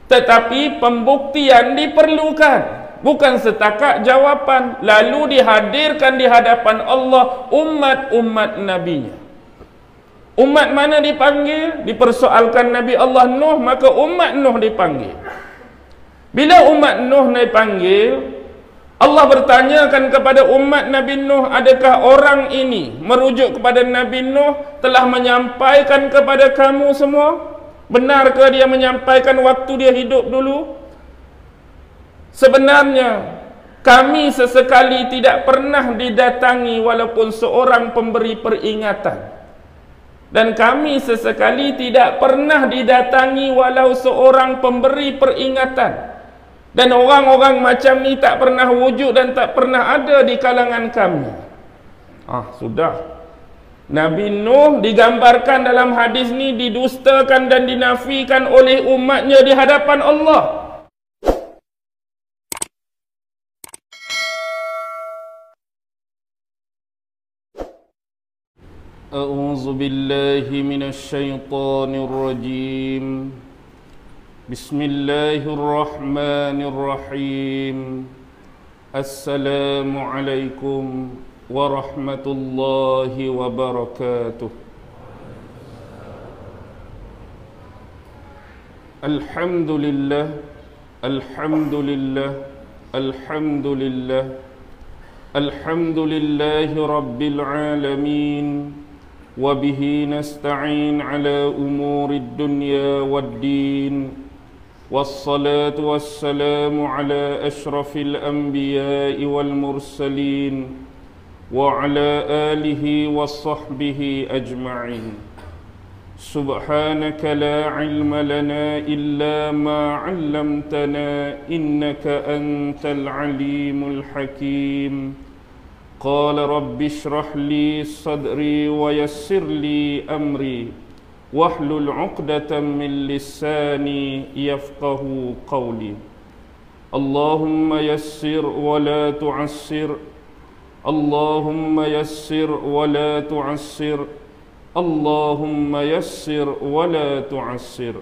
tetapi pembuktian diperlukan, bukan setakat jawapan lalu dihadirkan di hadapan Allah umat-umat nabinya. Umat mana dipanggil? Dipersoalkan Nabi Allah Nuh, maka umat Nuh dipanggil. Bila umat Nuh dipanggil, Allah bertanyakan kepada umat Nabi Nuh, adakah orang ini merujuk kepada Nabi Nuh telah menyampaikan kepada kamu semua? Benarkah dia menyampaikan waktu dia hidup dulu? Sebenarnya kami sesekali tidak pernah didatangi walaupun seorang pemberi peringatan, dan kami sesekali tidak pernah didatangi walau seorang pemberi peringatan. Dan orang-orang macam ni tak pernah wujud dan tak pernah ada di kalangan kami. Sudah. Nabi Nuh digambarkan dalam hadis ni didustakan dan dinafikan oleh umatnya di hadapan Allah. A'udzu billahi minasy syaithanir rajim. Bismillahirrahmanirrahim. Assalamualaikum warahmatullahi wabarakatuh. Alhamdulillah, alhamdulillah, alhamdulillah, alhamdulillahi rabbil alamin. وبه نستعين على أمور الدنيا والدين والصلاة والسلام على أشرف الأنبياء والمرسلين وعلى آله وصحبه أجمعين. سبحانك لا علم لنا إلا ما علمتنا إنك أنت العليم الحكيم. قال رب اشرح لي صدري ويسر لي أمري واحلل عقدة من لساني يفقه قولي. اللهم يسر ولا تعسر، اللهم يسر ولا تعسر، اللهم يسر ولا تعسر.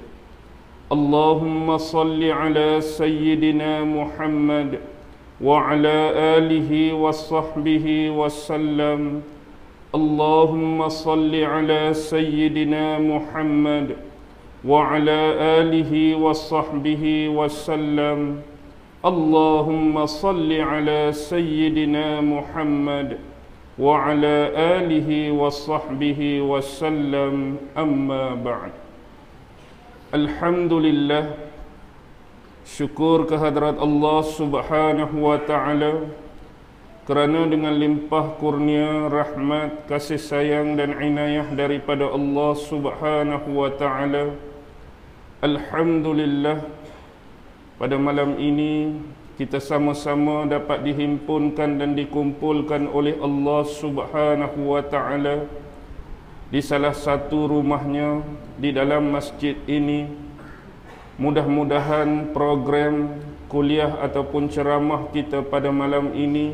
اللهم صل على سيدنا محمد وعلى آله وصحبه وسلم. اللهم صل على سيدنا محمد وعلى آله وصحبه وسلم. اللهم صل على سيدنا محمد وعلى آله وصحبه وسلم. أما بعد. الحمد لله, syukur kehadrat Allah Subhanahu wa ta'ala kerana dengan limpah kurnia, rahmat, kasih sayang dan inayah daripada Allah Subhanahu wa ta'ala, alhamdulillah, pada malam ini kita sama-sama dapat dihimpunkan dan dikumpulkan oleh Allah Subhanahu wa ta'ala di salah satu rumahnya di dalam masjid ini. Mudah-mudahan program kuliah ataupun ceramah kita pada malam ini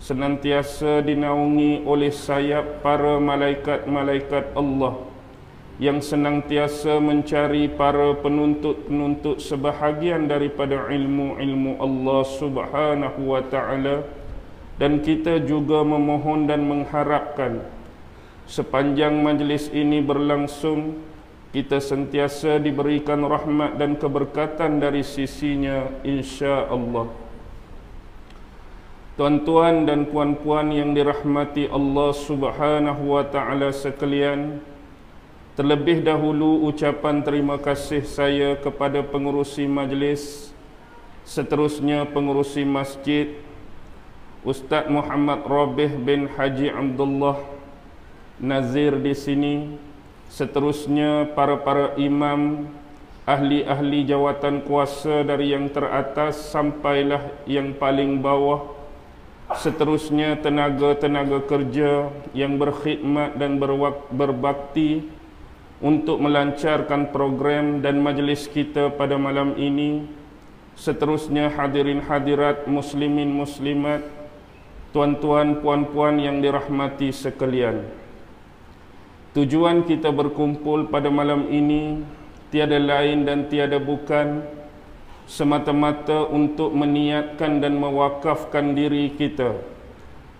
senantiasa dinaungi oleh sayap para malaikat-malaikat Allah yang senantiasa mencari para penuntut-penuntut sebahagian daripada ilmu-ilmu Allah Subhanahu wa ta'ala. Dan kita juga memohon dan mengharapkan sepanjang majlis ini berlangsung, kita sentiasa diberikan rahmat dan keberkatan dari sisinya, insya-Allah. Tuan-tuan dan puan-puan yang dirahmati Allah Subhanahu wa ta'ala sekalian, terlebih dahulu ucapan terima kasih saya kepada pengurusi majlis, seterusnya pengurusi masjid, Ustaz Muhammad Rabih bin Haji Abdullah Nazir di sini, seterusnya para imam, ahli-ahli jawatan kuasa dari yang teratas sampailah yang paling bawah, seterusnya tenaga-tenaga kerja yang berkhidmat dan berbakti untuk melancarkan program dan majlis kita pada malam ini, seterusnya hadirin hadirat, muslimin muslimat, tuan-tuan puan-puan yang dirahmati sekalian. Tujuan kita berkumpul pada malam ini tiada lain dan tiada bukan, semata-mata untuk meniatkan dan mewakafkan diri kita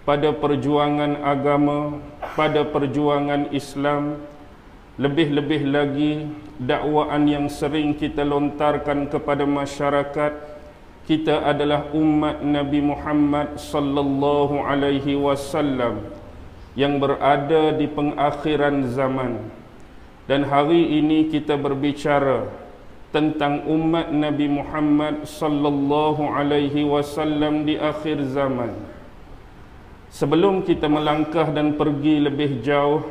pada perjuangan agama, pada perjuangan Islam, lebih-lebih lagi dakwaan yang sering kita lontarkan kepada masyarakat. Kita adalah umat Nabi Muhammad sallallahu alaihi wasallam yang berada di pengakhiran zaman. Dan hari ini kita berbicara tentang umat Nabi Muhammad sallallahu alaihi wasallam di akhir zaman. Sebelum kita melangkah dan pergi lebih jauh,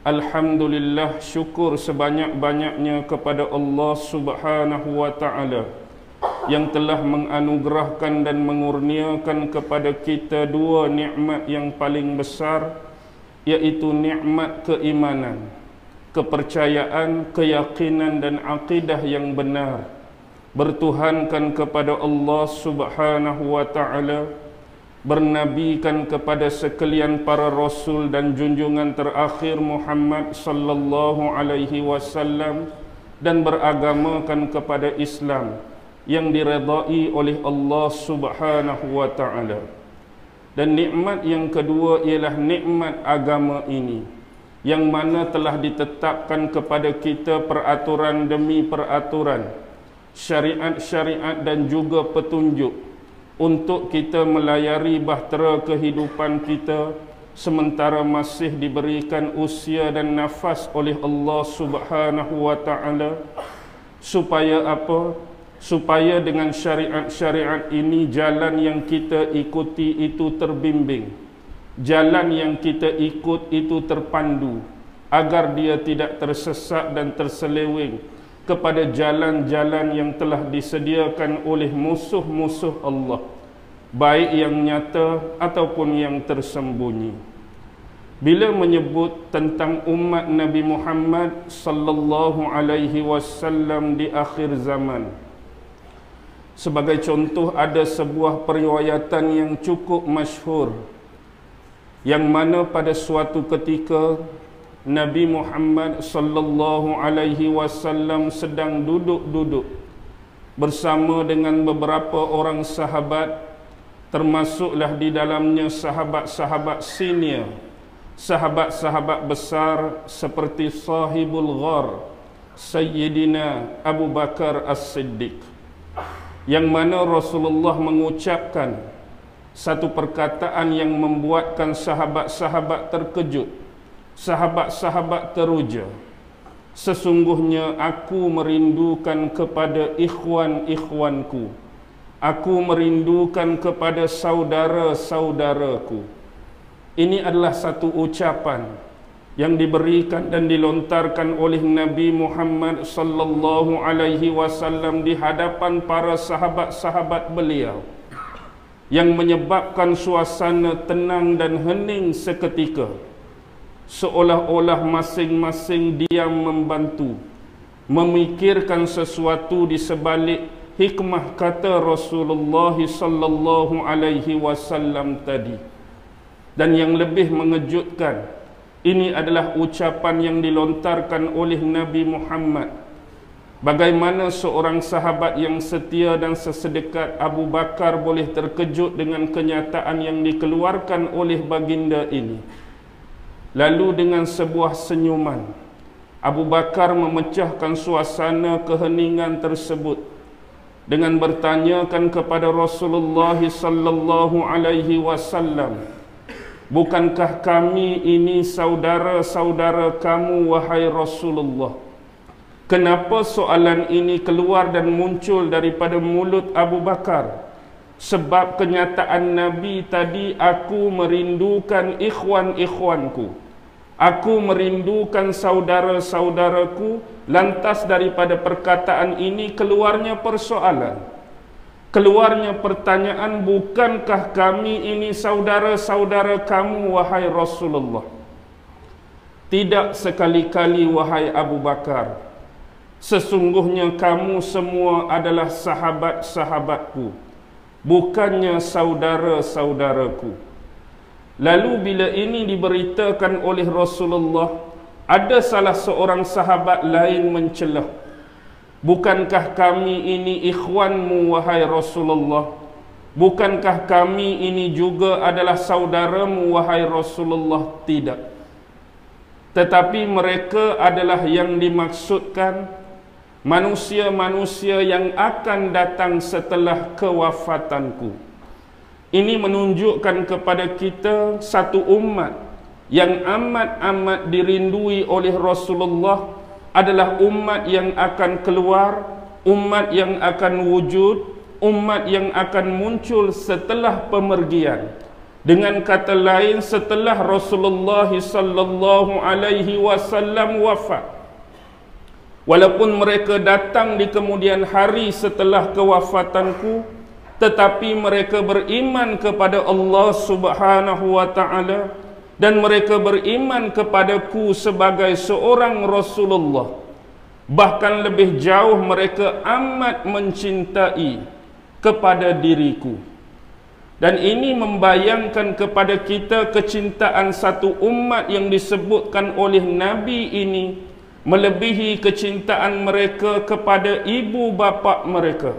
alhamdulillah, syukur sebanyak-banyaknya kepada Allah Subhanahu wa taala yang telah menganugerahkan dan mengurniakan kepada kita dua nikmat yang paling besar, yaitu nikmat keimanan, kepercayaan, keyakinan dan akidah yang benar, bertuhankan kepada Allah Subhanahu wa taala, bernabikan kepada sekalian para rasul dan junjungan terakhir Muhammad sallallahu alaihi wasallam, dan beragamakan kepada Islam yang diredai oleh Allah Subhanahu wa taala. Dan nikmat yang kedua ialah nikmat agama ini, yang mana telah ditetapkan kepada kita peraturan demi peraturan, syariat-syariat dan juga petunjuk untuk kita melayari bahtera kehidupan kita sementara masih diberikan usia dan nafas oleh Allah Subhanahu wa taala. Supaya apa? Supaya dengan syariat-syariat ini jalan yang kita ikuti itu terbimbing, jalan yang kita ikut itu terpandu, agar dia tidak tersesat dan terseleweng kepada jalan-jalan yang telah disediakan oleh musuh-musuh Allah, baik yang nyata ataupun yang tersembunyi. Bila menyebut tentang umat Nabi Muhammad sallallahu alaihi wasallam di akhir zaman, sebagai contoh ada sebuah periwayatan yang cukup masyhur, yang mana pada suatu ketika Nabi Muhammad sallallahu alaihi wasallam sedang duduk-duduk bersama dengan beberapa orang sahabat, termasuklah di dalamnya sahabat-sahabat senior, sahabat-sahabat besar seperti sahibul ghar, Sayyidina Abu Bakar As-Siddiq, yang mana Rasulullah mengucapkan satu perkataan yang membuatkan sahabat-sahabat terkejut, sahabat-sahabat teruja. Sesungguhnya aku merindukan kepada ikhwan-ikhwanku, aku merindukan kepada saudara-saudaraku. Ini adalah satu ucapan yang diberikan dan dilontarkan oleh Nabi Muhammad sallallahu alaihi wasallam di hadapan para sahabat-sahabat beliau, yang menyebabkan suasana tenang dan hening seketika, seolah-olah masing-masing diam membantu memikirkan sesuatu di sebalik hikmah kata Rasulullah sallallahu alaihi wasallam tadi. Dan yang lebih mengejutkan, ini adalah ucapan yang dilontarkan oleh Nabi Muhammad. Bagaimana seorang sahabat yang setia dan sesedekat Abu Bakar boleh terkejut dengan kenyataan yang dikeluarkan oleh baginda ini? Lalu dengan sebuah senyuman, Abu Bakar memecahkan suasana keheningan tersebut dengan bertanyakan kepada Rasulullah sallallahu alaihi wasallam, bukankah kami ini saudara-saudara kamu, wahai Rasulullah? Kenapa soalan ini keluar dan muncul daripada mulut Abu Bakar? Sebab kenyataan Nabi tadi, aku merindukan ikhwan-ikhwanku, aku merindukan saudara-saudaraku. Lantas daripada perkataan ini keluarnya persoalan, keluarnya pertanyaan, bukankah kami ini saudara-saudara kamu, wahai Rasulullah? Tidak sekali-kali, wahai Abu Bakar. Sesungguhnya kamu semua adalah sahabat-sahabatku, bukannya saudara-saudaraku. Lalu bila ini diberitakan oleh Rasulullah, ada salah seorang sahabat lain mencelah bukankah kami ini ikhwanmu wahai Rasulullah? Bukankah kami ini juga adalah saudaramu wahai Rasulullah? Tidak. Tetapi mereka adalah yang dimaksudkan manusia-manusia yang akan datang setelah kewafatanku. Ini menunjukkan kepada kita satu umat yang amat-amat dirindui oleh Rasulullah adalah umat yang akan keluar, umat yang akan wujud, umat yang akan muncul setelah pemergian. Dengan kata lain, setelah Rasulullah sallallahu alaihi wasallam wafat. Walaupun mereka datang di kemudian hari setelah kewafatanku, tetapi mereka beriman kepada Allah Subhanahu wa taala dan mereka beriman kepadaku sebagai seorang Rasulullah. Bahkan lebih jauh mereka amat mencintai kepada diriku. Dan ini membayangkan kepada kita kecintaan satu umat yang disebutkan oleh Nabi ini melebihi kecintaan mereka kepada ibu bapa mereka,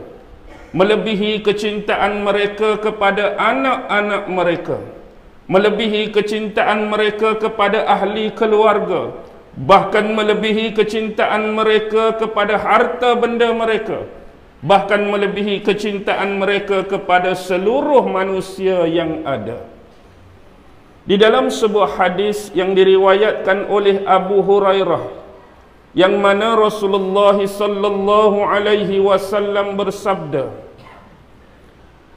melebihi kecintaan mereka kepada anak-anak mereka, melebihi kecintaan mereka kepada ahli keluarga, bahkan melebihi kecintaan mereka kepada harta benda mereka, bahkan melebihi kecintaan mereka kepada seluruh manusia yang ada. Di dalam sebuah hadis yang diriwayatkan oleh Abu Hurairah, yang mana Rasulullah sallallahu alaihi wasallam bersabda,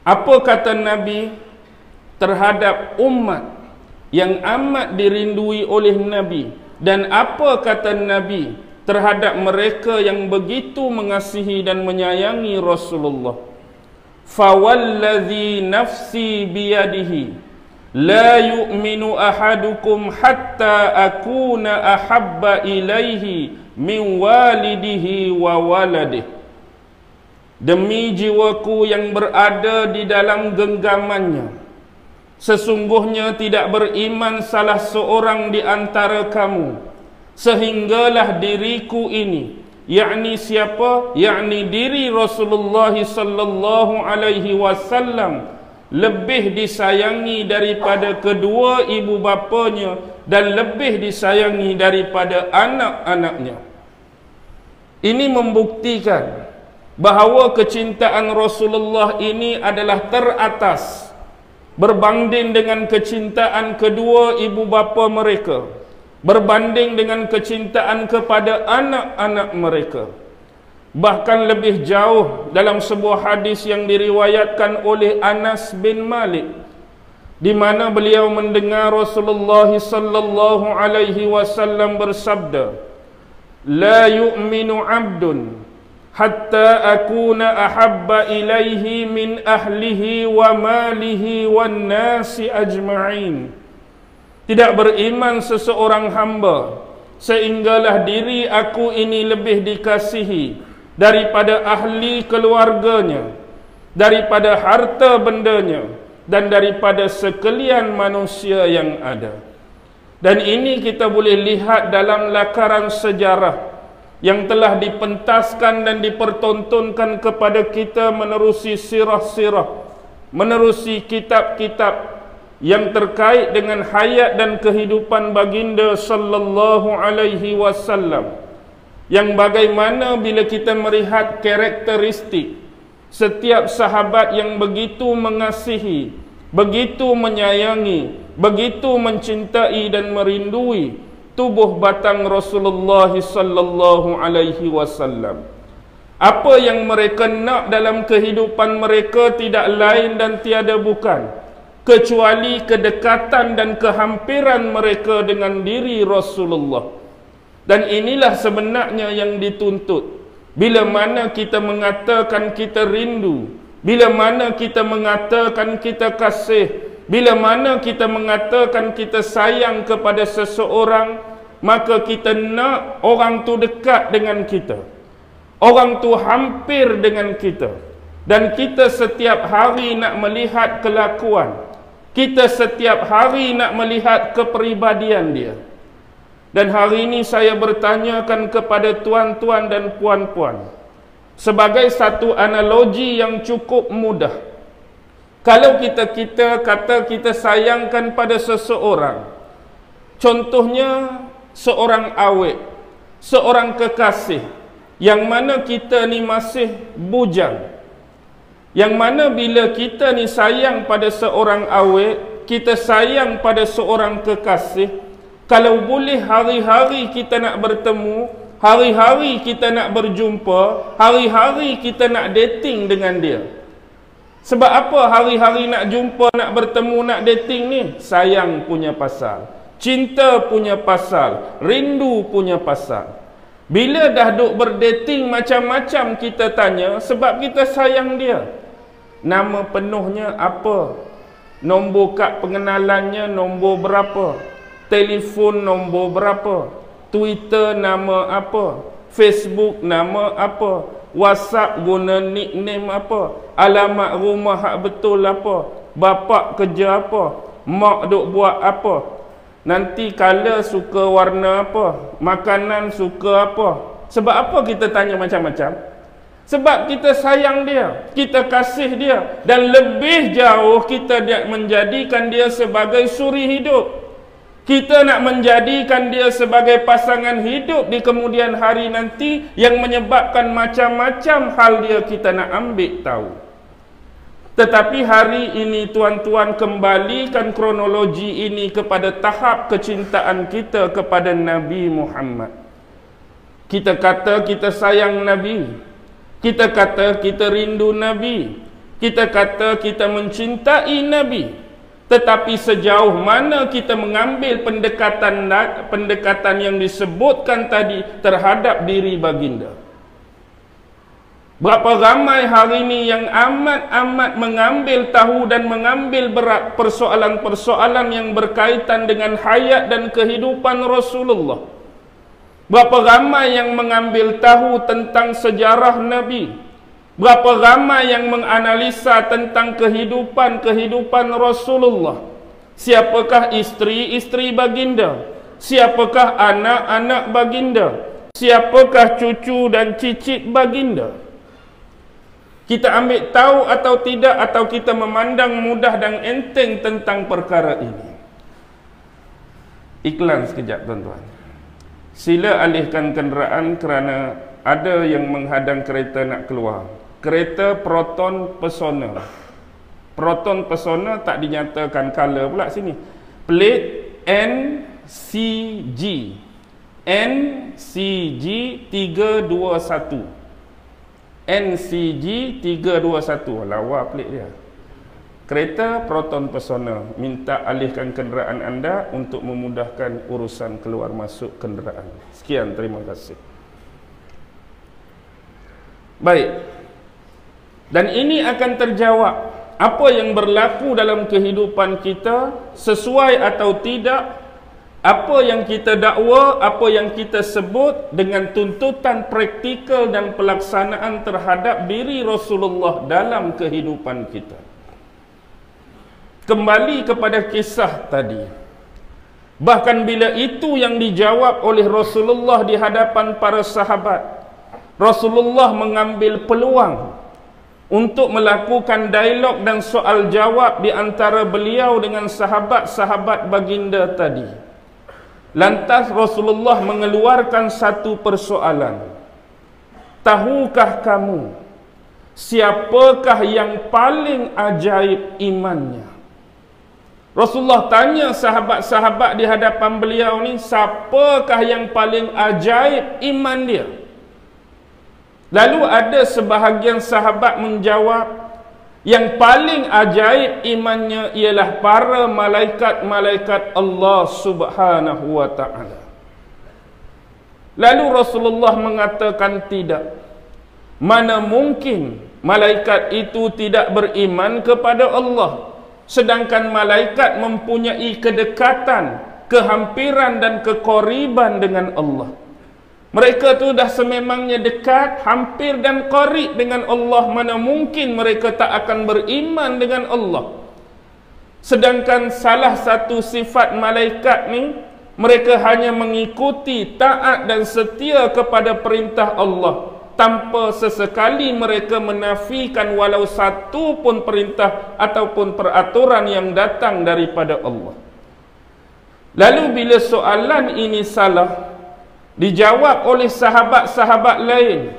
apa kata Nabi terhadap umat yang amat dirindui oleh Nabi, dan apa kata Nabi terhadap mereka yang begitu mengasihi dan menyayangi Rasulullah? Fawalladzi nafsi biyadihi la yu'minu ahadukum hatta akuna ahabba ilaihi min walidihi wa waladihi. Demi jiwaku yang berada di dalam genggamannya, sesungguhnya tidak beriman salah seorang di antara kamu sehinggalah diriku ini, yakni siapa? Yakni diri Rasulullah sallallahu alaihi wasallam lebih disayangi daripada kedua ibu bapanya dan lebih disayangi daripada anak-anaknya. Ini membuktikan bahawa kecintaan Rasulullah ini adalah teratas berbanding dengan kecintaan kedua ibu bapa mereka, berbanding dengan kecintaan kepada anak-anak mereka. Bahkan lebih jauh dalam sebuah hadis yang diriwayatkan oleh Anas bin Malik, di mana beliau mendengar Rasulullah sallallahu alaihi wasallam bersabda, la yu'minu 'abdun hatta akuna ahabba ilaihi min ahlihi wa malihi wan nasi ajma'in. Tidak beriman seseorang hamba sehinggalah diri aku ini lebih dikasihi daripada ahli keluarganya, daripada harta bendanya, dan daripada sekalian manusia yang ada. Dan ini kita boleh lihat dalam lakaran sejarah yang telah dipentaskan dan dipertontonkan kepada kita menerusi sirah-sirah, menerusi kitab-kitab yang terkait dengan hayat dan kehidupan baginda sallallahu alaihi wasallam, yang bagaimana bila kita melihat karakteristik setiap sahabat yang begitu mengasihi, begitu menyayangi, begitu mencintai dan merindui tubuh batang Rasulullah sallallahu alaihi wasallam. Apa yang mereka nak dalam kehidupan mereka tidak lain dan tiada bukan kecuali kedekatan dan kehampiran mereka dengan diri Rasulullah. Dan inilah sebenarnya yang dituntut. Bila mana kita mengatakan kita rindu, bila mana kita mengatakan kita kasih, bila mana kita mengatakan kita sayang kepada seseorang, maka kita nak orang tu dekat dengan kita, orang tu hampir dengan kita, dan kita setiap hari nak melihat kelakuan, kita setiap hari nak melihat kepribadian dia. Dan hari ini saya bertanyakan kepada tuan-tuan dan puan-puan, sebagai satu analogi yang cukup mudah. Kalau kita kata kita sayangkan pada seseorang, contohnya seorang awet, seorang kekasih, yang mana kita ni masih bujang, yang mana bila kita ni sayang pada seorang awet, kita sayang pada seorang kekasih, kalau boleh hari-hari kita nak bertemu, hari-hari kita nak berjumpa, hari-hari kita nak dating dengan dia. Sebab apa hari-hari nak jumpa, nak bertemu, nak dating ni? Sayang punya pasal, cinta punya pasal, rindu punya pasal. Bila dah duk berdating macam-macam kita tanya, sebab kita sayang dia. Nama penuhnya apa? Nombor kad pengenalannya nombor berapa? Telefon nombor berapa? Twitter nama apa? Facebook nama apa? WhatsApp guna nickname apa? Alamat rumah hak betul apa? Bapak kerja apa? Mak duk buat apa? Nanti color suka warna apa? Makanan suka apa? Sebab apa kita tanya macam-macam? Sebab kita sayang dia, kita kasih dia, dan lebih jauh kita menjadikan dia sebagai suri hidup. Kita nak menjadikan dia sebagai pasangan hidup di kemudian hari nanti, yang menyebabkan macam-macam hal dia kita nak ambil tahu. Tetapi hari ini tuan-tuan, kembalikan kronologi ini kepada tahap kecintaan kita kepada Nabi Muhammad. Kita kata kita sayang Nabi, kita kata kita rindu Nabi, kita kata kita mencintai Nabi. Tetapi sejauh mana kita mengambil pendekatan yang disebutkan tadi terhadap diri baginda? Berapa ramai hari ini yang amat-amat mengambil tahu dan mengambil berat persoalan-persoalan yang berkaitan dengan hayat dan kehidupan Rasulullah. Berapa ramai yang mengambil tahu tentang sejarah Nabi. Berapa ramai yang menganalisa tentang kehidupan Rasulullah. Siapakah isteri baginda? Siapakah anak-anak baginda? Siapakah cucu dan cicit baginda? Kita ambil tahu atau tidak, atau kita memandang mudah dan enteng tentang perkara ini? Iklan sekejap tuan-tuan. Sila alihkan kenderaan kerana ada yang menghadang kereta nak keluar. Kereta Proton Pesona. Proton Pesona tak dinyatakan color pula sini. Plate NCG 321. NCG 321. Lawa plate dia. Kereta Proton Pesona. Minta alihkan kenderaan anda untuk memudahkan urusan keluar masuk kenderaan. Sekian, terima kasih. Baik. Dan ini akan terjawab apa yang berlaku dalam kehidupan kita, sesuai atau tidak, apa yang kita dakwa, apa yang kita sebut dengan tuntutan praktikal dan pelaksanaan terhadap diri Rasulullah dalam kehidupan kita. Kembali kepada kisah tadi. Bahkan bila itu yang dijawab oleh Rasulullah di hadapan para sahabat, Rasulullah mengambil peluang untuk melakukan dialog dan soal jawab di antara beliau dengan sahabat-sahabat baginda tadi. Lantas Rasulullah mengeluarkan satu persoalan. Tahukah kamu siapakah yang paling ajaib imannya? Rasulullah tanya sahabat-sahabat di hadapan beliau ni, siapakah yang paling ajaib iman dia? Lalu ada sebahagian sahabat menjawab, yang paling ajaib imannya ialah para malaikat-malaikat Allah Subhanahu wa ta'ala. Lalu Rasulullah mengatakan tidak. Mana mungkin malaikat itu tidak beriman kepada Allah, sedangkan malaikat mempunyai kedekatan, kehampiran dan kekoriban dengan Allah. Mereka tu dah sememangnya dekat, hampir dan qarib dengan Allah. Mana mungkin mereka tak akan beriman dengan Allah? Sedangkan salah satu sifat malaikat ni, mereka hanya mengikuti, taat dan setia kepada perintah Allah. tanpa sesekali mereka menafikan walau satu pun perintah ataupun peraturan yang datang daripada Allah. Lalu bila soalan ini salah, dijawab oleh sahabat-sahabat lain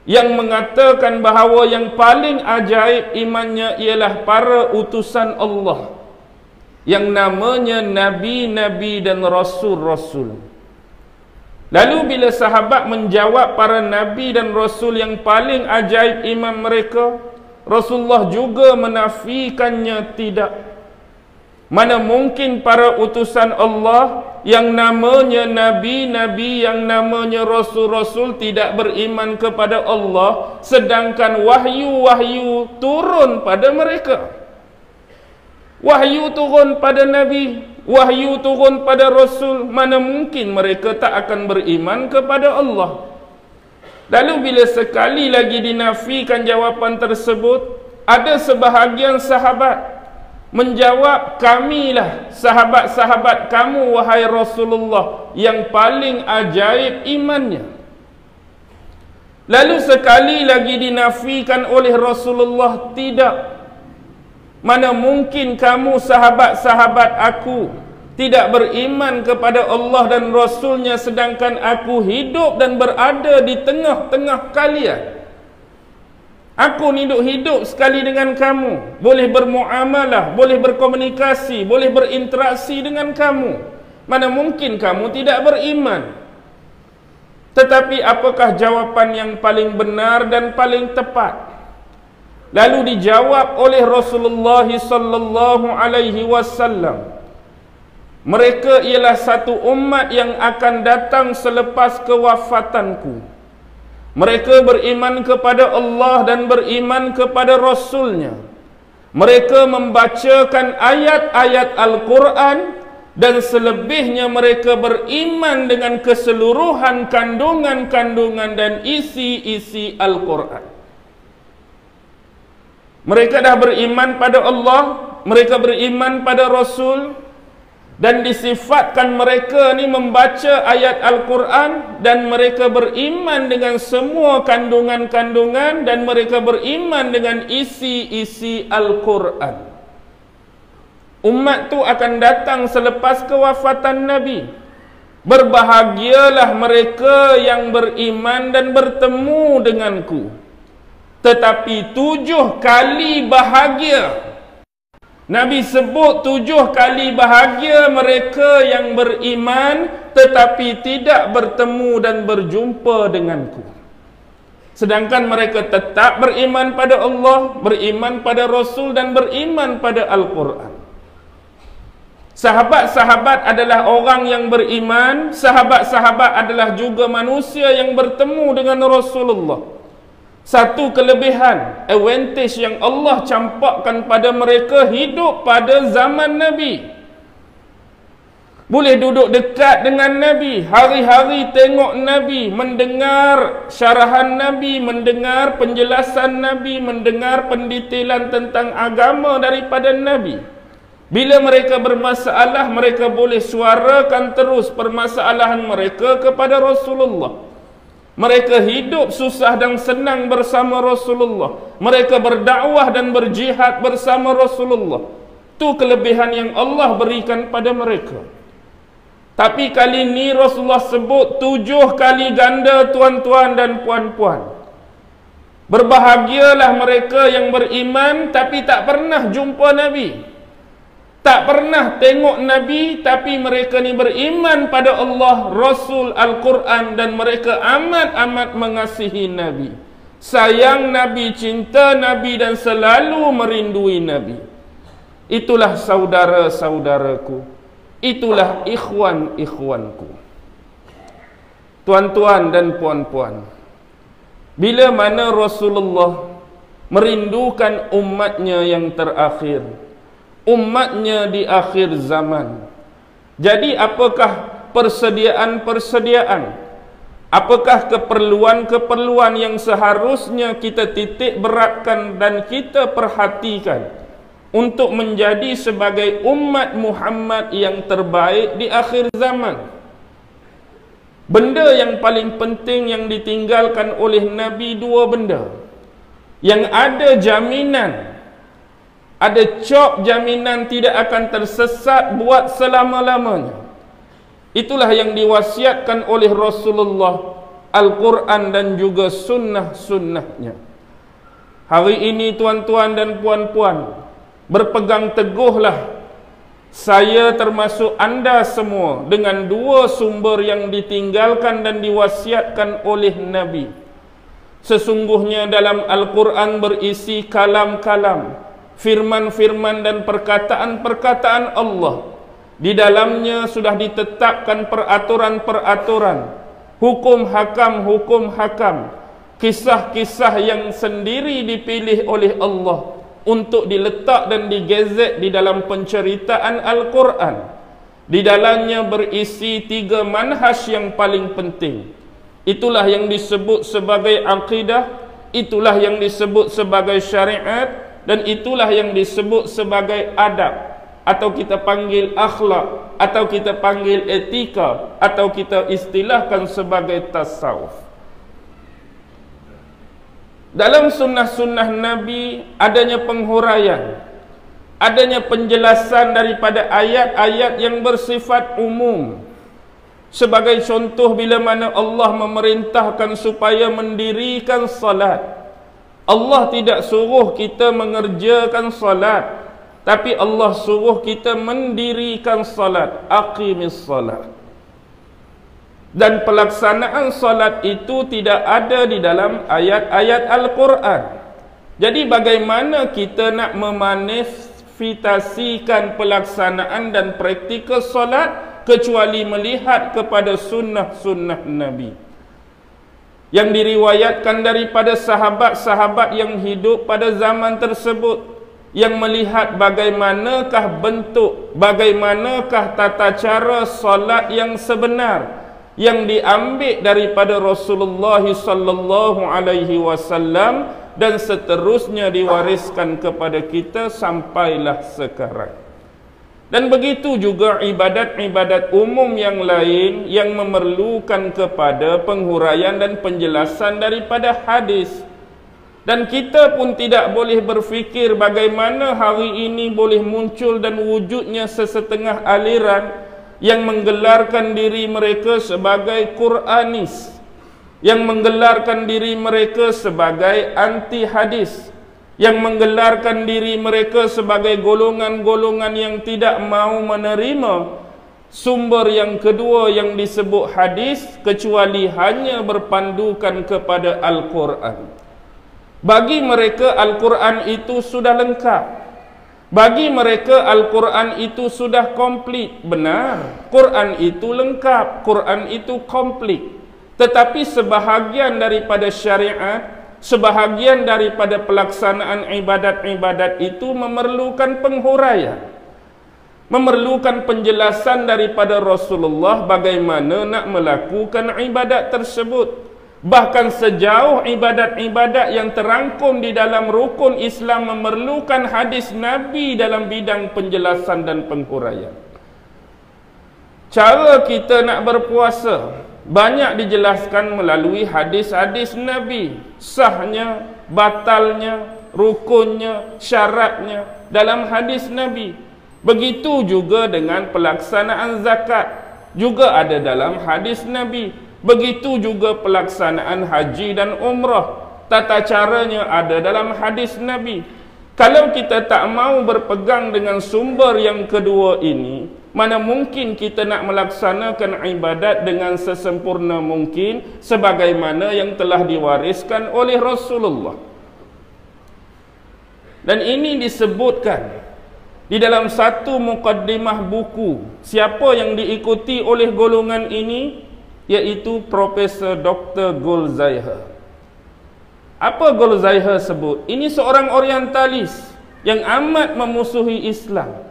yang mengatakan bahawa yang paling ajaib imannya ialah para utusan Allah yang namanya Nabi-Nabi dan Rasul-Rasul. Lalu bila sahabat menjawab para Nabi dan Rasul yang paling ajaib iman mereka, Rasulullah juga menafikannya tidak. Mana mungkin para utusan Allah yang namanya Nabi-Nabi, yang namanya Rasul-Rasul tidak beriman kepada Allah, sedangkan wahyu-wahyu turun pada mereka. Wahyu turun pada Nabi, wahyu turun pada Rasul, mana mungkin mereka tak akan beriman kepada Allah. Lalu bila sekali lagi dinafikan jawapan tersebut, ada sebahagian sahabat menjawab, kamilah sahabat-sahabat kamu wahai Rasulullah yang paling ajaib imannya. Lalu sekali lagi dinafikan oleh Rasulullah, tidak. Mana mungkin kamu sahabat-sahabat aku tidak beriman kepada Allah dan Rasulnya sedangkan aku hidup dan berada di tengah-tengah kalian. Aku hidup sekali dengan kamu, boleh bermuamalah, boleh berkomunikasi, boleh berinteraksi dengan kamu. Mana mungkin kamu tidak beriman? Tetapi apakah jawapan yang paling benar dan paling tepat? Lalu dijawab oleh Rasulullah sallallahu alaihi wasallam, mereka ialah satu umat yang akan datang selepas kewafatanku. Mereka beriman kepada Allah dan beriman kepada Rasulnya. Mereka membacakan ayat-ayat Al-Quran dan selebihnya mereka beriman dengan keseluruhan kandungan-kandungan dan isi-isi Al-Quran. Mereka dah beriman pada Allah, mereka beriman pada Rasul, dan disifatkan mereka ni membaca ayat Al-Quran dan mereka beriman dengan semua kandungan-kandungan dan mereka beriman dengan isi-isi Al-Quran. Umat tu akan datang selepas kewafatan Nabi. Berbahagialah mereka yang beriman dan bertemu denganku. Tetapi 7 kali bahagia. Nabi sebut 7 kali bahagia mereka yang beriman tetapi tidak bertemu dan berjumpa denganku. Sedangkan mereka tetap beriman pada Allah, beriman pada Rasul dan beriman pada Al-Quran. Sahabat-sahabat adalah orang yang beriman, sahabat-sahabat adalah juga manusia yang bertemu dengan Rasulullah. Satu kelebihan, advantage yang Allah campakkan pada mereka hidup pada zaman Nabi. Boleh duduk dekat dengan Nabi, hari-hari tengok Nabi, mendengar syarahan Nabi, mendengar penjelasan Nabi, mendengar pendetailan tentang agama daripada Nabi. Bila mereka bermasalah, mereka boleh suarakan terus permasalahan mereka kepada Rasulullah. Mereka hidup susah dan senang bersama Rasulullah. Mereka berdakwah dan berjihad bersama Rasulullah. Itu kelebihan yang Allah berikan pada mereka. Tapi kali ini Rasulullah sebut 7 kali ganda, tuan-tuan dan puan-puan. Berbahagialah mereka yang beriman tapi tak pernah jumpa Nabi. Tak pernah tengok Nabi, tapi mereka ni beriman pada Allah, Rasul, Al-Quran, dan mereka amat-amat mengasihi Nabi. Sayang Nabi, cinta Nabi, dan selalu merindui Nabi. Itulah saudara-saudaraku. Itulah ikhwan-ikhwanku. Tuan-tuan dan puan-puan, bila mana Rasulullah merindukan umatnya yang terakhir, umatnya di akhir zaman. Jadi apakah persediaan-persediaan, apakah keperluan-keperluan yang seharusnya kita titik beratkan dan kita perhatikan untuk menjadi sebagai umat Muhammad yang terbaik di akhir zaman? Benda yang paling penting yang ditinggalkan oleh Nabi, dua benda yang ada jaminan, ada cop jaminan tidak akan tersesat buat selama-lamanya. Itulah yang diwasiatkan oleh Rasulullah, Al-Quran dan juga sunnah-sunnahnya. Hari ini tuan-tuan dan puan-puan, berpegang teguhlah saya termasuk anda semua dengan dua sumber yang ditinggalkan dan diwasiatkan oleh Nabi. Sesungguhnya dalam Al-Quran berisi kalam-kalam, firman-firman dan perkataan-perkataan Allah. Di dalamnya sudah ditetapkan peraturan-peraturan, hukum hakam, kisah-kisah yang sendiri dipilih oleh Allah untuk diletak dan digezet di dalam penceritaan Al-Quran. Di dalamnya berisi 3 manhaj yang paling penting. Itulah yang disebut sebagai akidah, itulah yang disebut sebagai syariat, dan itulah yang disebut sebagai adab, atau kita panggil akhlak, atau kita panggil etika, atau kita istilahkan sebagai tasawuf. Dalam sunnah-sunnah Nabi adanya penghuraian, adanya penjelasan daripada ayat-ayat yang bersifat umum. Sebagai contoh, bila mana Allah memerintahkan supaya mendirikan salat, Allah tidak suruh kita mengerjakan salat, tapi Allah suruh kita mendirikan salat, aqimis salat. Dan pelaksanaan salat itu tidak ada di dalam ayat-ayat Al-Quran. Jadi bagaimana kita nak memanifestasikan pelaksanaan dan praktikal salat kecuali melihat kepada sunnah-sunnah Nabi yang diriwayatkan daripada sahabat-sahabat yang hidup pada zaman tersebut, yang melihat bagaimanakah bentuk, bagaimanakah tata cara salat yang sebenar yang diambil daripada Rasulullah sallallahu alaihi wasallam dan seterusnya diwariskan kepada kita sampailah sekarang. Dan begitu juga ibadat-ibadat umum yang lain yang memerlukan kepada penghuraian dan penjelasan daripada hadis. Dan kita pun tidak boleh berfikir bagaimana hari ini boleh muncul dan wujudnya sesetengah aliran yang menggelarkan diri mereka sebagai Quranis, yang menggelarkan diri mereka sebagai anti hadis, yang menggelarkan diri mereka sebagai golongan-golongan yang tidak mau menerima sumber yang kedua yang disebut hadis, kecuali hanya berpandukan kepada Al-Quran. Bagi mereka Al-Quran itu sudah lengkap. Bagi mereka Al-Quran itu sudah komplit. Benar, Quran itu lengkap, Quran itu komplit. Tetapi sebahagian daripada syariat, sebahagian daripada pelaksanaan ibadat-ibadat itu memerlukan penghuraian, memerlukan penjelasan daripada Rasulullah bagaimana nak melakukan ibadat tersebut. Bahkan sejauh ibadat-ibadat yang terangkum di dalam rukun Islam memerlukan hadis Nabi dalam bidang penjelasan dan penghuraian. Cara kita nak berpuasa banyak dijelaskan melalui hadis-hadis Nabi, sahnya, batalnya, rukunnya, syaratnya dalam hadis Nabi. Begitu juga dengan pelaksanaan zakat, juga ada dalam hadis Nabi. Begitu juga pelaksanaan haji dan umrah, tata caranya ada dalam hadis Nabi. Kalau kita tak mau berpegang dengan sumber yang kedua ini, mana mungkin kita nak melaksanakan ibadat dengan sesempurna mungkin sebagaimana yang telah diwariskan oleh Rasulullah. Dan ini disebutkan di dalam satu mukaddimah buku. Siapa yang diikuti oleh golongan ini? Iaitu Profesor Dr. Goldzaiher. Apa Goldzaiher sebut? Ini seorang orientalis yang amat memusuhi Islam.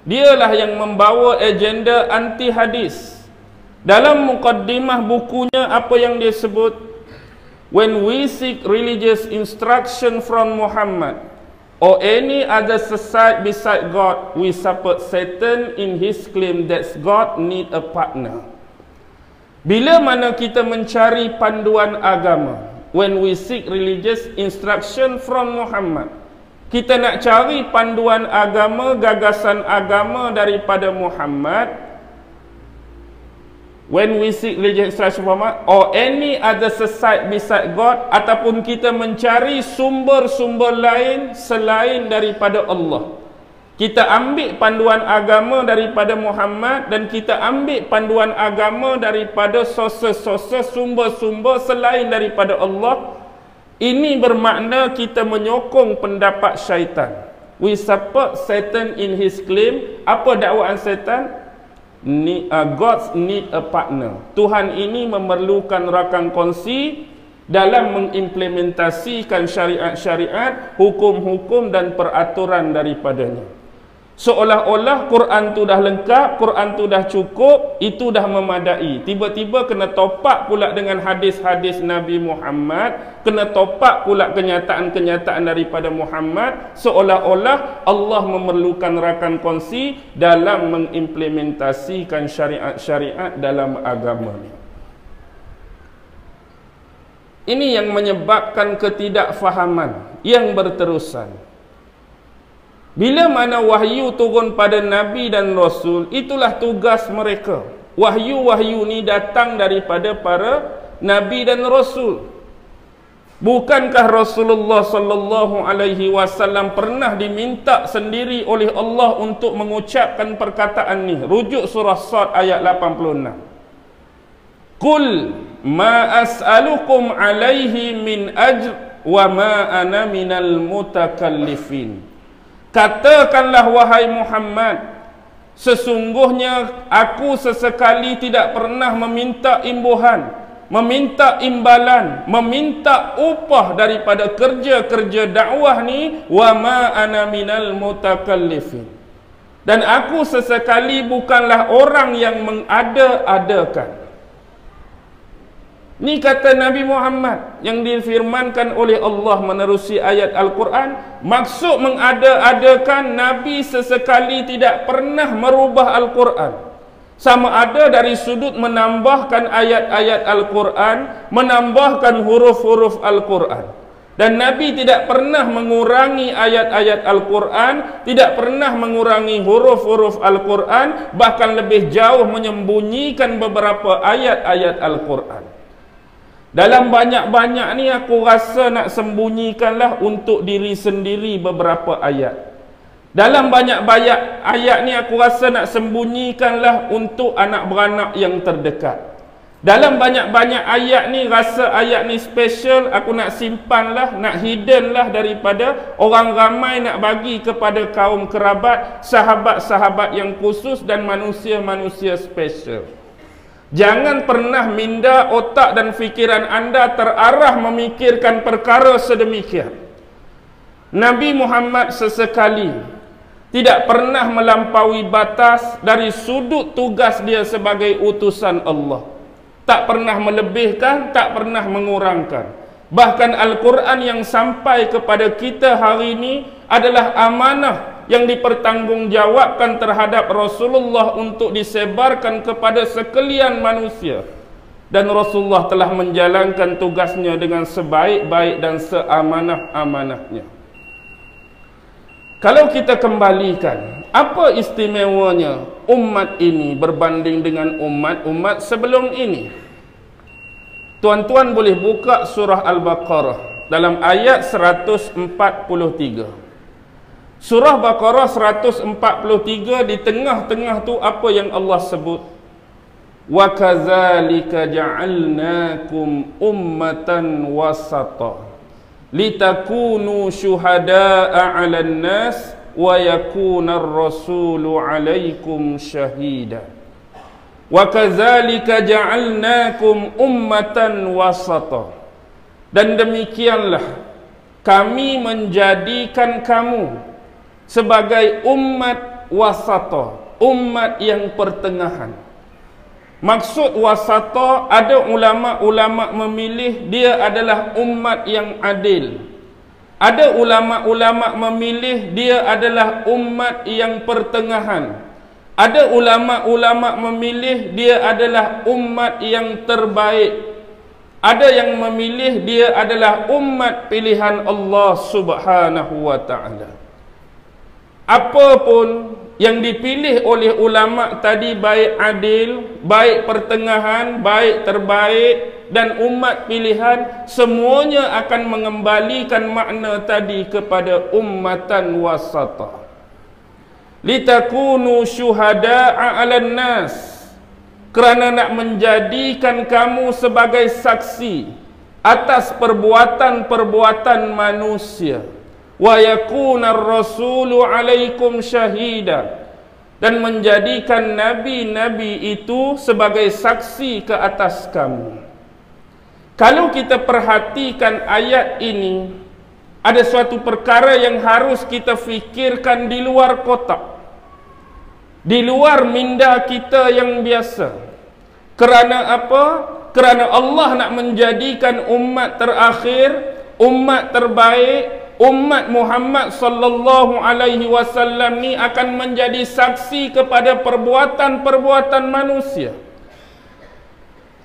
Dialah yang membawa agenda anti hadis. Dalam mukaddimah bukunya apa yang dia sebut? When we seek religious instruction from Muhammad or any other society beside God, we support Satan in his claim that God need a partner. Bila mana kita mencari panduan agama, when we seek religious instruction from Muhammad, kita nak cari panduan agama, gagasan agama daripada Muhammad. When we seek religious instruction from Muhammad or any other sesat beside God, ataupun kita mencari sumber-sumber lain selain daripada Allah, kita ambil panduan agama daripada Muhammad dan kita ambil panduan agama daripada sources-sources, sumber-sumber selain daripada Allah. Ini bermakna kita menyokong pendapat syaitan. We support Satan in his claim. Apa dakwaan syaitan? Gods need a partner. Tuhan ini memerlukan rakan kongsi dalam mengimplementasikan syariat-syariat, hukum-hukum dan peraturan daripadanya. Seolah-olah Quran tu dah lengkap, Quran tu dah cukup, itu dah memadai. Tiba-tiba kena topak pula dengan hadis-hadis Nabi Muhammad, kena topak pula kenyataan-kenyataan daripada Muhammad, seolah-olah Allah memerlukan rakan kongsi dalam mengimplementasikan syariat-syariat dalam agama ni. Ini yang menyebabkan ketidakfahaman yang berterusan. Bila mana wahyu turun pada Nabi dan Rasul, itulah tugas mereka. Wahyu-wahyu ni datang daripada para Nabi dan Rasul. Bukankah Rasulullah sallallahu alaihi wasallam pernah diminta sendiri oleh Allah untuk mengucapkan perkataan ni? Rujuk surah Sad ayat 86. Qul ma as'alukum alaihi min ajr wa ma ana minal mutakallifin. Katakanlah wahai Muhammad, sesungguhnya aku sesekali tidak pernah meminta imbuhan, meminta imbalan, meminta upah daripada kerja-kerja dakwah ni. Wa ma ana minal mutakallifin. Dan aku sesekali bukanlah orang yang mengada-adakan. Ni kata Nabi Muhammad yang difirmankan oleh Allah menerusi ayat Al-Quran. Maksud mengada-adakan, Nabi sesekali tidak pernah merubah Al-Quran. Sama ada dari sudut menambahkan ayat-ayat Al-Quran, menambahkan huruf-huruf Al-Quran. Dan Nabi tidak pernah mengurangi ayat-ayat Al-Quran, tidak pernah mengurangi huruf-huruf Al-Quran, bahkan lebih jauh menyembunyikan beberapa ayat-ayat Al-Quran. Dalam banyak-banyak ni aku rasa nak sembunyikanlah untuk diri sendiri beberapa ayat. Dalam banyak-banyak ayat ni aku rasa nak sembunyikanlah untuk anak beranak yang terdekat. Dalam banyak-banyak ayat ni rasa ayat ni special, aku nak simpanlah, nak hiddenlah daripada orang ramai, nak bagi kepada kaum kerabat, sahabat-sahabat yang khusus dan manusia-manusia special. Jangan pernah minda otak dan fikiran anda terarah memikirkan perkara sedemikian. Nabi Muhammad sesekali tidak pernah melampaui batas dari sudut tugas dia sebagai utusan Allah. Tak pernah melebihkan, tak pernah mengurangkan. Bahkan Al-Quran yang sampai kepada kita hari ini adalah amanah yang dipertanggungjawabkan terhadap Rasulullah untuk disebarkan kepada sekalian manusia. Dan Rasulullah telah menjalankan tugasnya dengan sebaik-baik dan seamanah-amanahnya. Kalau kita kembalikan, apa istimewanya umat ini berbanding dengan umat-umat sebelum ini? Tuan-tuan boleh buka surah Al-Baqarah dalam ayat 143. Surah Baqarah 143, di tengah-tengah tu apa yang Allah sebut? Wa kadzalika ja'alnakum ummatan wasata litakunu syuhada'a 'alan nas wa yakuna ar-rasulu 'alaikum syahida. Wa kadzalika ja'alnakum ummatan wasata. Dan demikianlah kami menjadikan kamu sebagai umat wasata, umat yang pertengahan. Maksud wasata, ada ulama-ulama memilih dia adalah umat yang adil. Ada ulama-ulama memilih dia adalah umat yang pertengahan. Ada ulama-ulama memilih dia adalah umat yang terbaik. Ada yang memilih dia adalah umat pilihan Allah Subhanahu wa ta'ala. Apapun yang dipilih oleh ulama tadi, baik adil, baik pertengahan, baik terbaik dan umat pilihan, semuanya akan mengembalikan makna tadi kepada ummatan wasata. Litakunu syuhada'a 'alan nas, kerana nak menjadikan kamu sebagai saksi atas perbuatan-perbuatan manusia. Wa yakunar rasulu 'alaikum syahida, dan menjadikan nabi-nabi itu sebagai saksi ke atas kamu. Kalau kita perhatikan ayat ini, ada suatu perkara yang harus kita fikirkan di luar kotak, di luar minda kita yang biasa. Kerana apa? Kerana Allah nak menjadikan umat terakhir, umat terbaik, umat Muhammad sallallahu alaihi wasallam ni akan menjadi saksi kepada perbuatan-perbuatan manusia.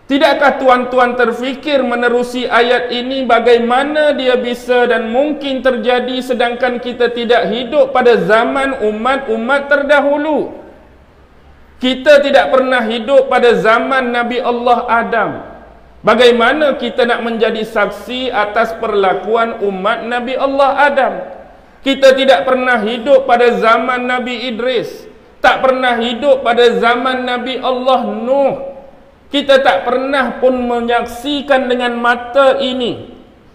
Tidakkah tuan-tuan terfikir menerusi ayat ini bagaimana dia bisa dan mungkin terjadi sedangkan kita tidak hidup pada zaman umat-umat terdahulu? Kita tidak pernah hidup pada zaman Nabi Allah Adam. Bagaimana kita nak menjadi saksi atas perlakuan umat Nabi Allah Adam? Kita tidak pernah hidup pada zaman Nabi Idris, tak pernah hidup pada zaman Nabi Allah Nuh. Kita tak pernah pun menyaksikan dengan mata ini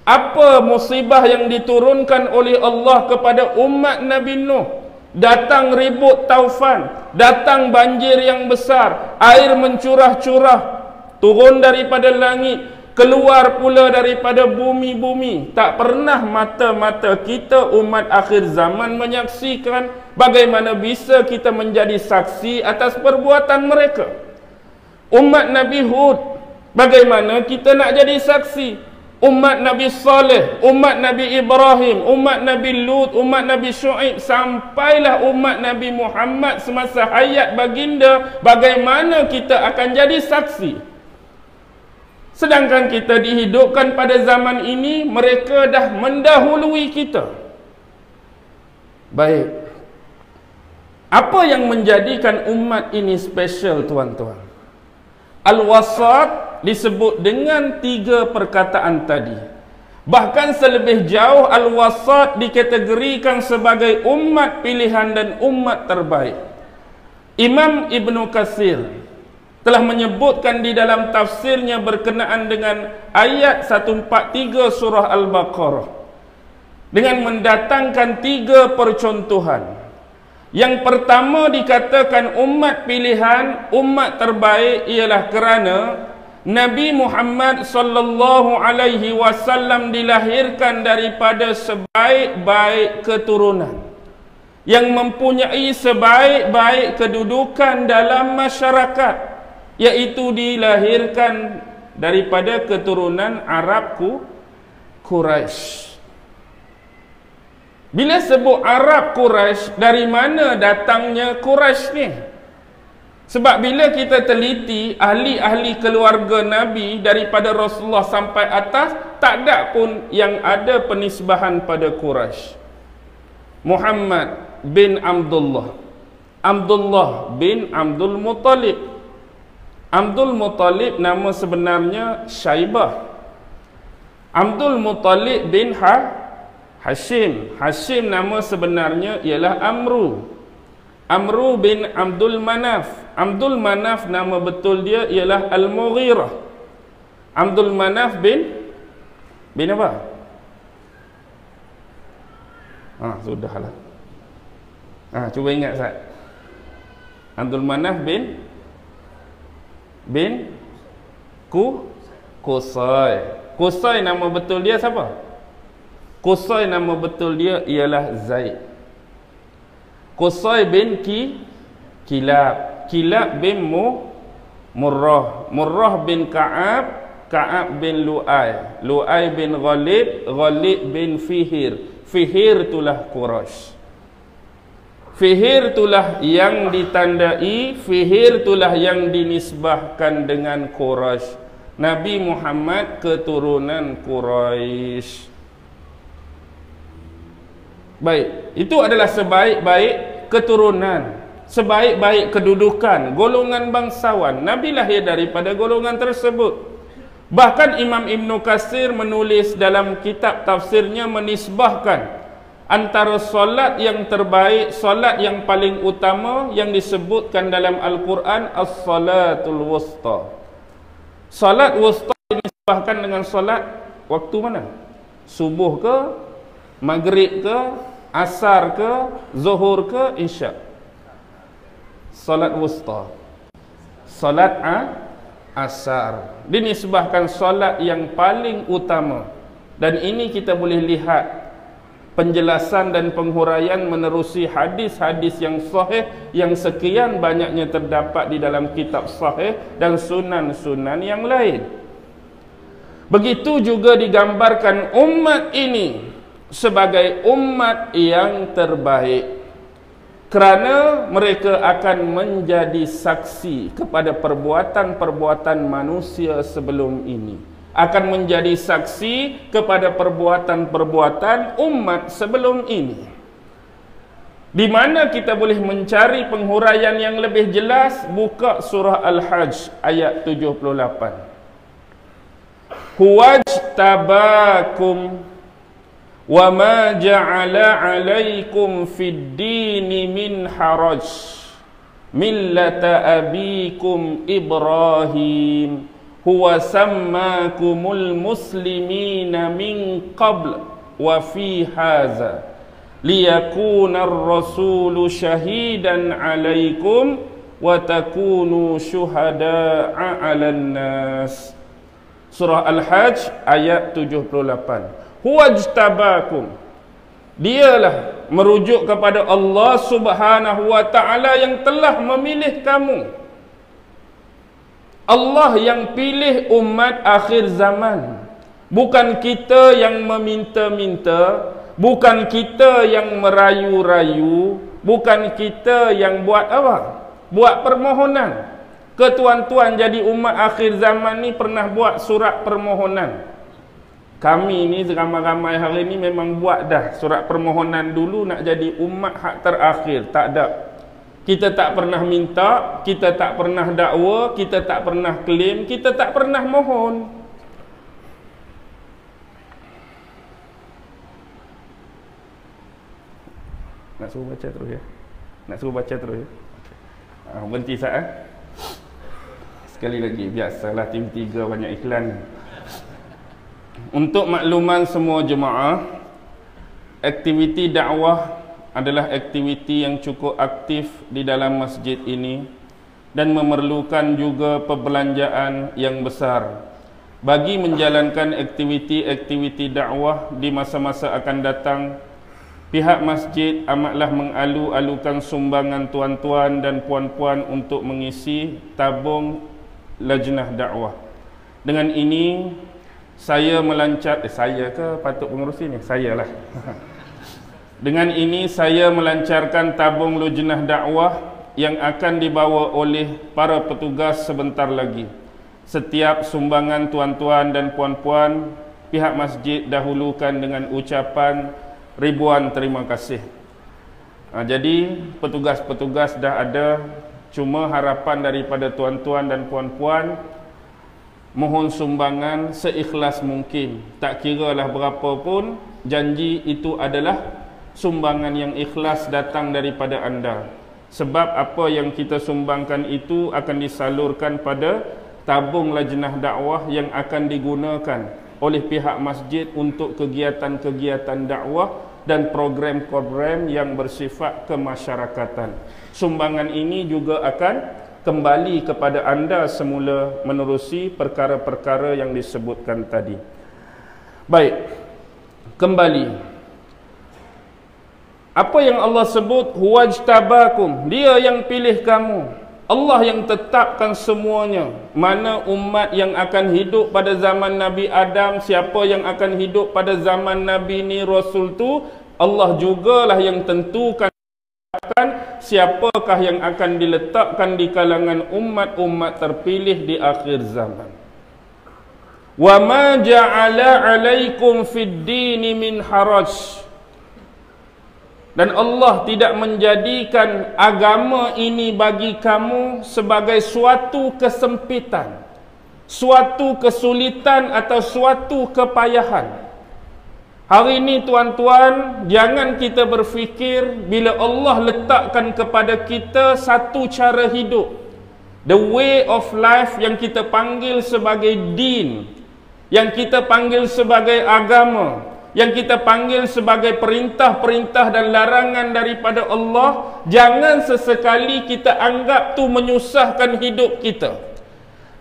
apa musibah yang diturunkan oleh Allah kepada umat Nabi Nuh. Datang ribut taufan, datang banjir yang besar, air mencurah-curah, turun daripada langit, keluar pula daripada bumi-bumi. Tak pernah mata-mata kita umat akhir zaman menyaksikan. Bagaimana bisa kita menjadi saksi atas perbuatan mereka? Umat Nabi Hud, bagaimana kita nak jadi saksi? Umat Nabi Saleh, umat Nabi Ibrahim, umat Nabi Lut, umat Nabi Syuaib, sampailah umat Nabi Muhammad semasa hayat baginda, bagaimana kita akan jadi saksi? Sedangkan kita dihidupkan pada zaman ini, mereka dah mendahului kita. Baik, apa yang menjadikan umat ini special, tuan-tuan? Al-Wasat disebut dengan 3 perkataan tadi. Bahkan selebih jauh, Al-Wasat dikategorikan sebagai umat pilihan dan umat terbaik. Imam Ibnu Katsir telah menyebutkan di dalam tafsirnya berkenaan dengan ayat 143 surah Al-Baqarah dengan mendatangkan 3 percontohan. Yang pertama dikatakan umat pilihan, umat terbaik ialah kerana Nabi Muhammad sallallahu alaihi wasallam dilahirkan daripada sebaik-baik keturunan yang mempunyai sebaik-baik kedudukan dalam masyarakat, iaitu dilahirkan daripada keturunan Arab Quraisy. Bila sebut Arab Quraisy, dari mana datangnya Quraisy ni? Sebab bila kita teliti ahli-ahli keluarga Nabi daripada Rasulullah sampai atas, tak ada pun yang ada penisbahan pada Quraisy. Muhammad bin Abdullah, Abdullah bin Abdul Muttalib. Abdul Muttalib nama sebenarnya Syaibah. Abdul Muttalib bin Hashim. Hashim nama sebenarnya ialah Amru. Amru bin Abdul Manaf. Abdul Manaf nama betul dia ialah Al-Mughirah. Abdul Manaf bin apa? Sudahlah. Cuba ingat Ustaz. Abdul Manaf bin Qusay. Qusay nama betul dia siapa? Qusay nama betul dia ialah Zaid. Qusay bin Kilab. Kilab bin Murrah. Murrah bin Ka'ab. Ka'ab bin Lu'ay. Lu'ay bin Ghalib. Ghalib bin Fihir. Fihir itulah Quraisy. Fihir itulah yang ditandai, fihir itulah yang dinisbahkan dengan Quraisy. Nabi Muhammad keturunan Quraisy. Baik, itu adalah sebaik-baik keturunan, sebaik-baik kedudukan, golongan bangsawan. Nabi lahir daripada golongan tersebut. Bahkan Imam Ibn Katsir menulis dalam kitab tafsirnya menisbahkan antara solat yang terbaik, solat yang paling utama yang disebutkan dalam Al-Quran, as-salatul wusta. Solat wusta dinisbahkan dengan solat waktu mana? Subuh ke, maghrib ke, asar ke, zuhur ke, isya. Solat wusta. Solat asar dinisbahkan solat yang paling utama. Dan ini kita boleh lihat penjelasan dan penghuraian menerusi hadis-hadis yang sahih yang sekian banyaknya terdapat di dalam kitab sahih dan sunan-sunan yang lain. Begitu juga digambarkan umat ini sebagai umat yang terbaik kerana mereka akan menjadi saksi kepada perbuatan-perbuatan manusia sebelum ini, akan menjadi saksi kepada perbuatan-perbuatan umat sebelum ini. Di mana kita boleh mencari penghuraian yang lebih jelas, buka surah Al-Hajj ayat 78. Huwajtabakum wa ma ja'ala 'alaikum fid dini min haraj millata abikum Ibrahim huwa sammakumul muslimina min qabl wa fi haza liyakuna ar-rasulu syahidan 'alaikum wa takunu syuhada'a 'alan nas. Surah Al-Hajj ayat 78. Huwajtabakum, dialah merujuk kepada Allah Subhanahu wa ta'ala yang telah memilih kamu. Allah yang pilih umat akhir zaman. Bukan kita yang meminta-minta, bukan kita yang merayu-rayu, bukan kita yang buat apa? Buat permohonan. Ke tuan-tuan jadi umat akhir zaman ni pernah buat surat permohonan. Kami ni ramai-ramai hari ni memang buat dah surat permohonan dulu nak jadi umat hak terakhir. Tak ada. Kita tak pernah minta, kita tak pernah dakwa, kita tak pernah klaim, kita tak pernah mohon. Nak suruh baca terus ya? Nak suruh baca terus ya? Berhenti saat. Sekali lagi, biasalah tim 3 banyak iklan. Untuk makluman semua jemaah, aktiviti dakwah adalah aktiviti yang cukup aktif di dalam masjid ini dan memerlukan juga perbelanjaan yang besar. Bagi menjalankan aktiviti-aktiviti dakwah di masa-masa akan datang, pihak masjid amatlah mengalu-alukan sumbangan tuan-tuan dan puan-puan untuk mengisi tabung lajnah dakwah. Dengan ini saya melancar, saya ke patut pengerusi ni? Saya lah. Dengan ini saya melancarkan tabung lajnah dakwah yang akan dibawa oleh para petugas sebentar lagi. Setiap sumbangan tuan-tuan dan puan-puan, pihak masjid dahulukan dengan ucapan ribuan terima kasih. Jadi petugas-petugas dah ada, cuma harapan daripada tuan-tuan dan puan-puan mohon sumbangan seikhlas mungkin. Tak kira lah berapa pun, janji itu adalah sumbangan yang ikhlas datang daripada anda. Sebab apa yang kita sumbangkan itu akan disalurkan pada tabung lajnah dakwah yang akan digunakan oleh pihak masjid untuk kegiatan-kegiatan dakwah dan program-program yang bersifat kemasyarakatan. Sumbangan ini juga akan kembali kepada anda semula menerusi perkara-perkara yang disebutkan tadi. Baik, kembali. Apa yang Allah sebut? Huwajtabakum, dia yang pilih kamu. Allah yang tetapkan semuanya. Mana umat yang akan hidup pada zaman Nabi Adam, siapa yang akan hidup pada zaman Nabi ni, Rasul tu, Allah jugalah yang tentukan siapakah yang akan diletakkan di kalangan umat-umat terpilih di akhir zaman. Wa ma ja'ala 'alaikum fid dini min haraj. Dan Allah tidak menjadikan agama ini bagi kamu sebagai suatu kesempitan, suatu kesulitan atau suatu kepayahan. Hari ini tuan-tuan, jangan kita berfikir bila Allah letakkan kepada kita satu cara hidup, the way of life yang kita panggil sebagai din, yang kita panggil sebagai agama, yang kita panggil sebagai perintah-perintah dan larangan daripada Allah, jangan sesekali kita anggap tu menyusahkan hidup kita.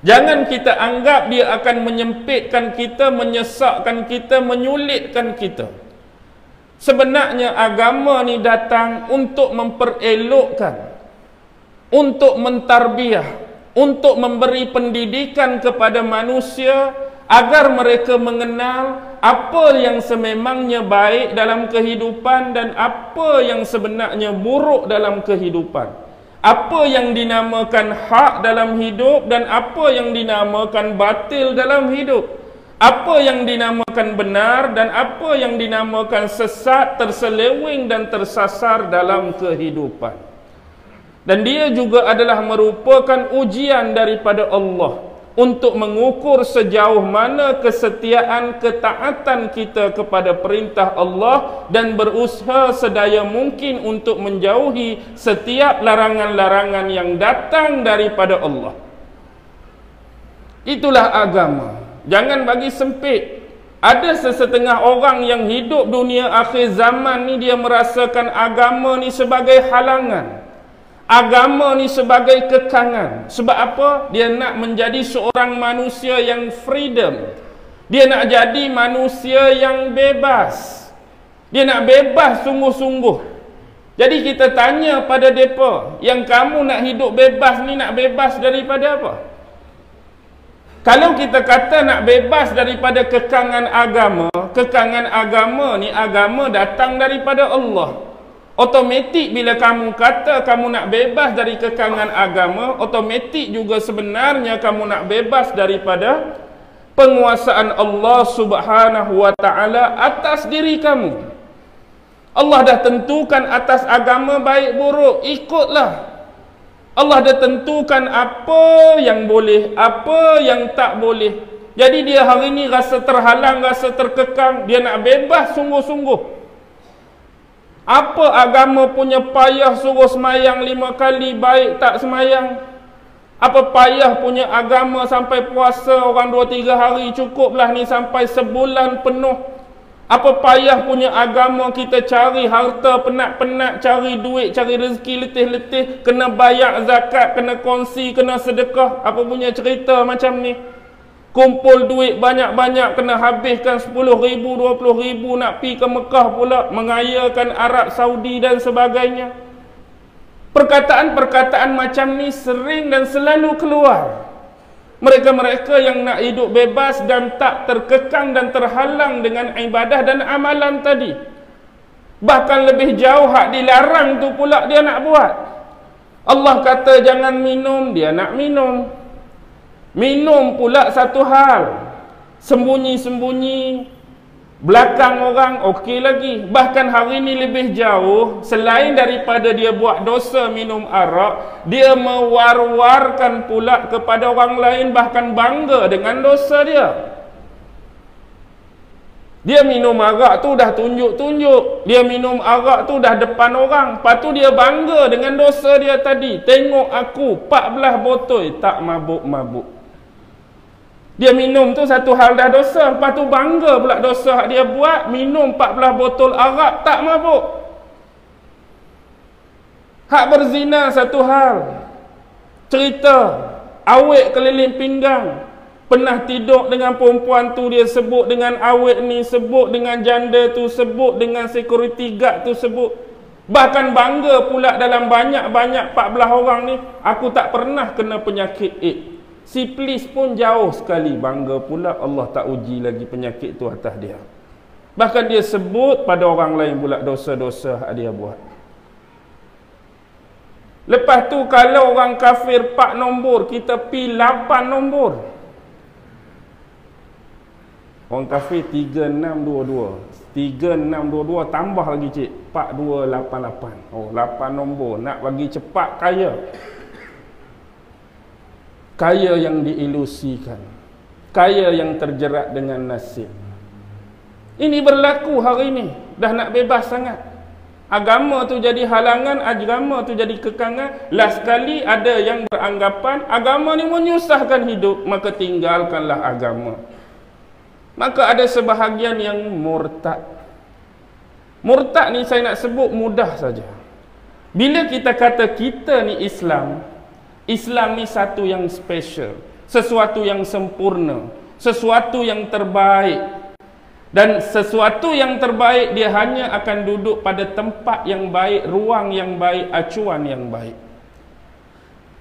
Jangan kita anggap dia akan menyempitkan kita, menyesakkan kita, menyulitkan kita. Sebenarnya agama ni datang untuk memperelokkan, untuk mentarbiah, untuk memberi pendidikan kepada manusia agar mereka mengenal apa yang sememangnya baik dalam kehidupan dan apa yang sebenarnya buruk dalam kehidupan. Apa yang dinamakan hak dalam hidup dan apa yang dinamakan batil dalam hidup. Apa yang dinamakan benar dan apa yang dinamakan sesat, terseleweng dan tersasar dalam kehidupan. Dan dia juga adalah merupakan ujian daripada Allah untuk mengukur sejauh mana kesetiaan, ketaatan kita kepada perintah Allah dan berusaha sedaya mungkin untuk menjauhi setiap larangan-larangan yang datang daripada Allah. Itulah agama. Jangan bagi sempit. Ada sesetengah orang yang hidup dunia akhir zaman ni, dia merasakan agama ni sebagai halangan, agama ni sebagai kekangan. Sebab apa? Dia nak menjadi seorang manusia yang freedom. Dia nak jadi manusia yang bebas. Dia nak bebas sungguh-sungguh. Jadi kita tanya pada mereka, yang kamu nak hidup bebas ni, nak bebas daripada apa? Kalau kita kata nak bebas daripada kekangan agama ni, agama datang daripada Allah. Automatik bila kamu kata kamu nak bebas dari kekangan agama, automatik juga sebenarnya kamu nak bebas daripada penguasaan Allah Subhanahu wa taala atas diri kamu. Allah dah tentukan atas agama baik buruk, ikutlah. Allah dah tentukan apa yang boleh, apa yang tak boleh. Jadi dia hari ni rasa terhalang, rasa terkekang, dia nak bebas sungguh-sungguh. Apa agama punya payah suruh semayang 5 kali, baik tak semayang? Apa payah punya agama sampai puasa orang 2-3 hari, cukuplah ni sampai sebulan penuh? Apa payah punya agama kita cari harta penat-penat, cari duit, cari rezeki letih-letih, kena bayar zakat, kena kongsi, kena sedekah? Apa punya cerita macam ni? Kumpul duit banyak-banyak, kena habiskan 10,000, 20,000 nak pi ke Mekah pula, mengayakan Arab Saudi dan sebagainya. Perkataan-perkataan macam ni sering dan selalu keluar. Mereka-mereka yang nak hidup bebas dan tak terkekang dan terhalang dengan ibadah dan amalan tadi. Bahkan lebih jauh, hak dilarang tu pula dia nak buat. Allah kata jangan minum, dia nak minum. Minum pula satu hal, sembunyi-sembunyi belakang orang, okey lagi. Bahkan hari ini lebih jauh, selain daripada dia buat dosa minum arak, dia mewar-warkan pula kepada orang lain, bahkan bangga dengan dosa dia. Dia minum arak tu dah tunjuk-tunjuk, dia minum arak tu dah depan orang, lepas tu dia bangga dengan dosa dia tadi. Tengok aku 14 botol tak mabuk-mabuk. Dia minum tu satu hal dah dosa, lepas tu bangga pula dosa dia buat, minum 14 botol arak tak mabuk. Hak berzina satu hal, cerita awet keliling pinggang, pernah tidur dengan perempuan tu, dia sebut dengan awet ni, sebut dengan janda tu, sebut dengan security guard tu, sebut. Bahkan bangga pula dalam banyak-banyak 14 orang ni, aku tak pernah kena penyakit AIDS. Siplis pun jauh sekali, bangga pula Allah tak uji lagi penyakit tu atas dia. Bahkan dia sebut pada orang lain pula dosa-dosa dia buat. Lepas tu kalau orang kafir 4 nombor, kita pi 8 nombor. Orang kafir 3622. 3622 tambah lagi cik 4288. Oh, 8 nombor. Nak bagi cepat kaya. Kaya yang diilusikan. Kaya yang terjerat dengan nasib. Ini berlaku hari ini. Dah nak bebas sangat. Agama tu jadi halangan, agama tu jadi kekangan. Last sekali ada yang beranggapan agama ni menyusahkan hidup, maka tinggalkanlah agama. Maka ada sebahagian yang murtad. Murtad ni saya nak sebut mudah saja. Bila kita kata kita ni Islam, Islam ni satu yang special, sesuatu yang sempurna, sesuatu yang terbaik. Dan sesuatu yang terbaik dia hanya akan duduk pada tempat yang baik, ruang yang baik, acuan yang baik.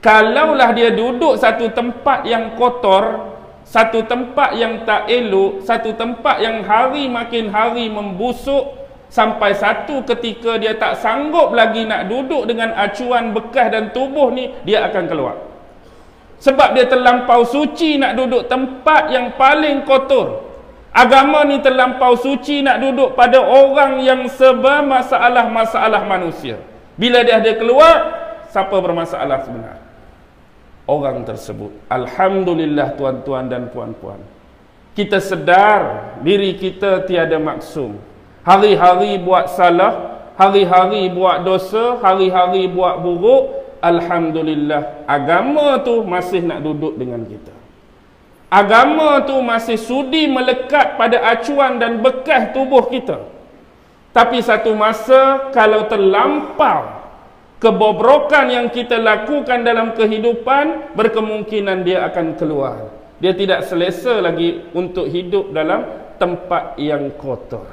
Kalaulah dia duduk satu tempat yang kotor, satu tempat yang tak elok, satu tempat yang hari makin hari membusuk, sampai satu ketika dia tak sanggup lagi nak duduk dengan acuan bekas dan tubuh ni, dia akan keluar. Sebab dia terlampau suci nak duduk tempat yang paling kotor. Agama ni terlampau suci nak duduk pada orang yang serba masalah-masalah manusia. Bila dia ada keluar, siapa bermasalah sebenarnya? Orang tersebut. Alhamdulillah tuan-tuan dan puan-puan. Kita sedar diri kita tiada maksum. Hari-hari buat salah, hari-hari buat dosa, hari-hari buat buruk. Alhamdulillah, agama tu masih nak duduk dengan kita. Agama tu masih sudi melekat pada acuan dan bekas tubuh kita. Tapi satu masa kalau terlampau kebobrokan yang kita lakukan dalam kehidupan, berkemungkinan dia akan keluar. Dia tidak selesa lagi untuk hidup dalam tempat yang kotor.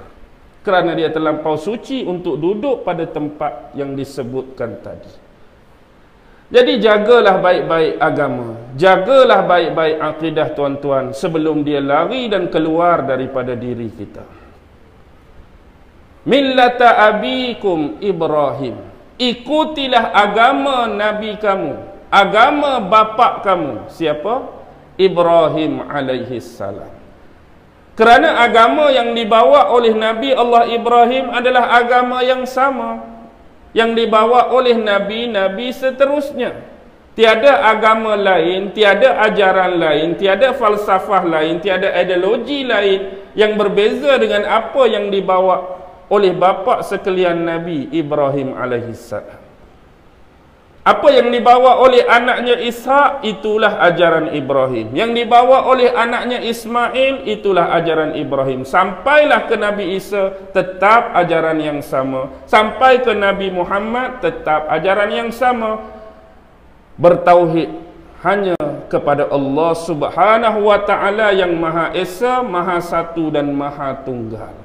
Kerana dia terlampau suci untuk duduk pada tempat yang disebutkan tadi. Jadi jagalah baik-baik agama. Jagalah baik-baik akidah tuan-tuan sebelum dia lari dan keluar daripada diri kita. Millata abikum Ibrahim. Ikutilah agama Nabi kamu. Agama bapa kamu. Siapa? Ibrahim alaihi salam. Kerana agama yang dibawa oleh Nabi Allah Ibrahim adalah agama yang sama yang dibawa oleh Nabi-Nabi seterusnya. Tiada agama lain, tiada ajaran lain, tiada falsafah lain, tiada ideologi lain yang berbeza dengan apa yang dibawa oleh bapa sekalian Nabi Ibrahim alaihissalam. Apa yang dibawa oleh anaknya Ishak, itulah ajaran Ibrahim. Yang dibawa oleh anaknya Ismail, itulah ajaran Ibrahim. Sampailah ke Nabi Isa, tetap ajaran yang sama. Sampai ke Nabi Muhammad, tetap ajaran yang sama. Bertauhid hanya kepada Allah Subhanahu wa ta'ala yang Maha Esa, Maha Satu dan Maha Tunggal.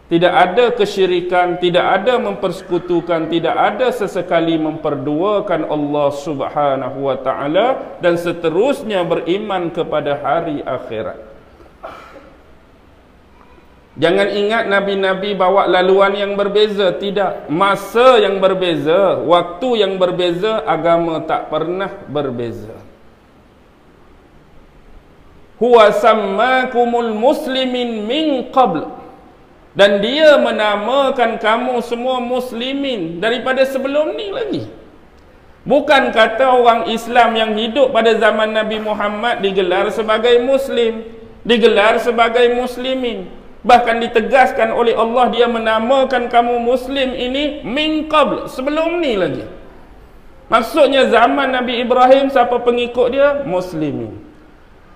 Tidak ada kesyirikan, tidak ada mempersekutukan, tidak ada sesekali memperduakan Allah Subhanahu wa ta'ala, dan seterusnya beriman kepada hari akhirat. Jangan ingat Nabi-Nabi bawa laluan yang berbeza. Tidak. Masa yang berbeza, waktu yang berbeza, agama tak pernah berbeza. Huwa sammakumul muslimin min qabl. Dan dia menamakan kamu semua muslimin daripada sebelum ni lagi. Bukan kata orang Islam yang hidup pada zaman Nabi Muhammad digelar sebagai muslim, digelar sebagai muslimin. Bahkan ditegaskan oleh Allah, dia menamakan kamu muslim ini min qabl, sebelum ni lagi. Maksudnya zaman Nabi Ibrahim, siapa pengikut dia? Muslimin.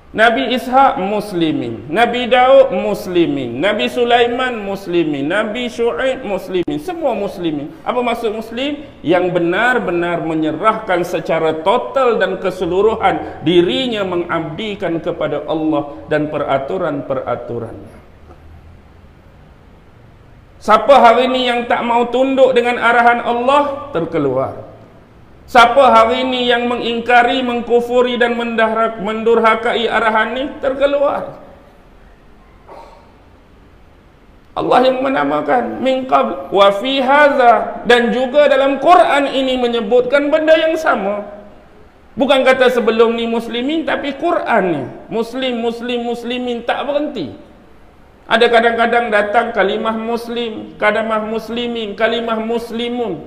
Nabi Ishak muslimin, Nabi Daud muslimin, Nabi Sulaiman muslimin, Nabi Syuaib muslimin, semua muslimin. Apa maksud muslim? Yang benar-benar menyerahkan secara total dan keseluruhan dirinya mengabdikan kepada Allah dan peraturan-peraturannya. Siapa hari ini yang tak mau tunduk dengan arahan Allah, terkeluar. Siapa hari ini yang mengingkari, mengkufuri dan mendurhakai arahan ini, terkeluar. Allah yang menamakan min qabl wa fi hadza, dan juga dalam Quran ini menyebutkan benda yang sama. Bukan kata sebelum ni muslimin, tapi Quran ni muslimin tak berhenti. Ada kadang-kadang datang kalimah muslim, kalimah muslimin, kalimah muslimun.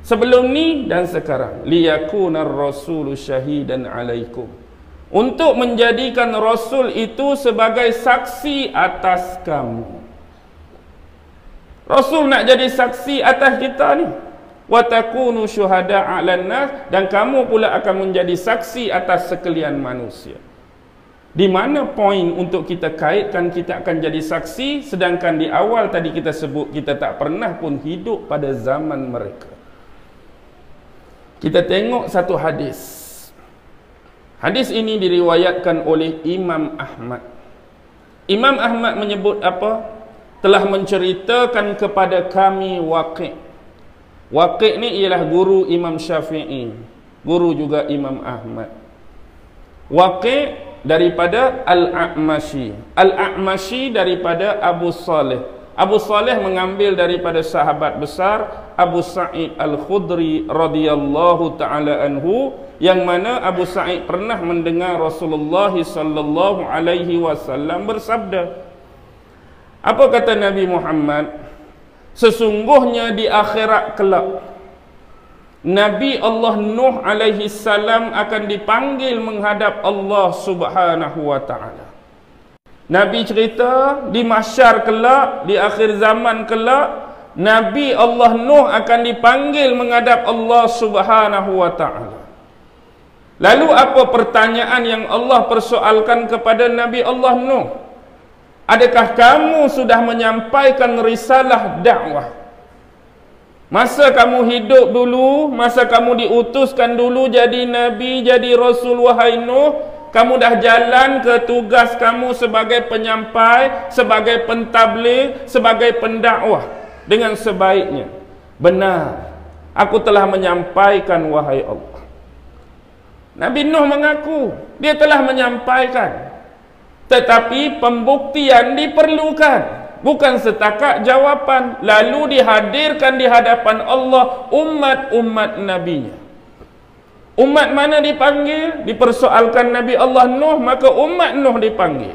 Sebelum ni dan sekarang, liyakunar rasulu syahidan alaikum, untuk menjadikan Rasul itu sebagai saksi atas kamu. Rasul nak jadi saksi atas kita ni. Wa takunu syuhada'a 'alan nas, dan kamu pula akan menjadi saksi atas sekalian manusia. Di mana poin untuk kita kaitkan kita akan jadi saksi, sedangkan di awal tadi kita sebut kita tak pernah pun hidup pada zaman mereka. Kita tengok satu hadis. Hadis ini diriwayatkan oleh Imam Ahmad. Imam Ahmad menyebut apa? Telah menceritakan kepada kami Waqi'. Waqi' ni ialah guru Imam Syafi'i, guru juga Imam Ahmad. Waqi' daripada Al-A'mashi, Al-A'mashi daripada Abu Saleh. Abu Saleh mengambil daripada sahabat besar Abu Sa'id Al-Khudri radhiyallahu ta'ala anhu, yang mana Abu Sa'id pernah mendengar Rasulullah sallallahu alaihi wasallam bersabda. Apa kata Nabi Muhammad? Sesungguhnya di akhirat kelak, Nabi Allah Nuh alaihi salam akan dipanggil menghadap Allah Subhanahu wa taala. Nabi cerita di mahsyar kelak, di akhir zaman kelak, Nabi Allah Nuh akan dipanggil menghadap Allah Subhanahu wa taala. Lalu apa pertanyaan yang Allah persoalkan kepada Nabi Allah Nuh? Adakah kamu sudah menyampaikan risalah dakwah? Masa kamu hidup dulu, masa kamu diutuskan dulu jadi Nabi, jadi Rasul, wahai Nuh, kamu dah jalan ke tugas kamu sebagai penyampai, sebagai pentabligh, sebagai pendakwah dengan sebaiknya. Benar, aku telah menyampaikan wahai Allah. Nabi Nuh mengaku dia telah menyampaikan, tetapi pembuktian diperlukan, bukan setakat jawapan lalu dihadirkan di hadapan Allah umat-umat nabinya. Umat mana dipanggil? Dipersoalkan Nabi Allah Nuh, maka umat Nuh dipanggil.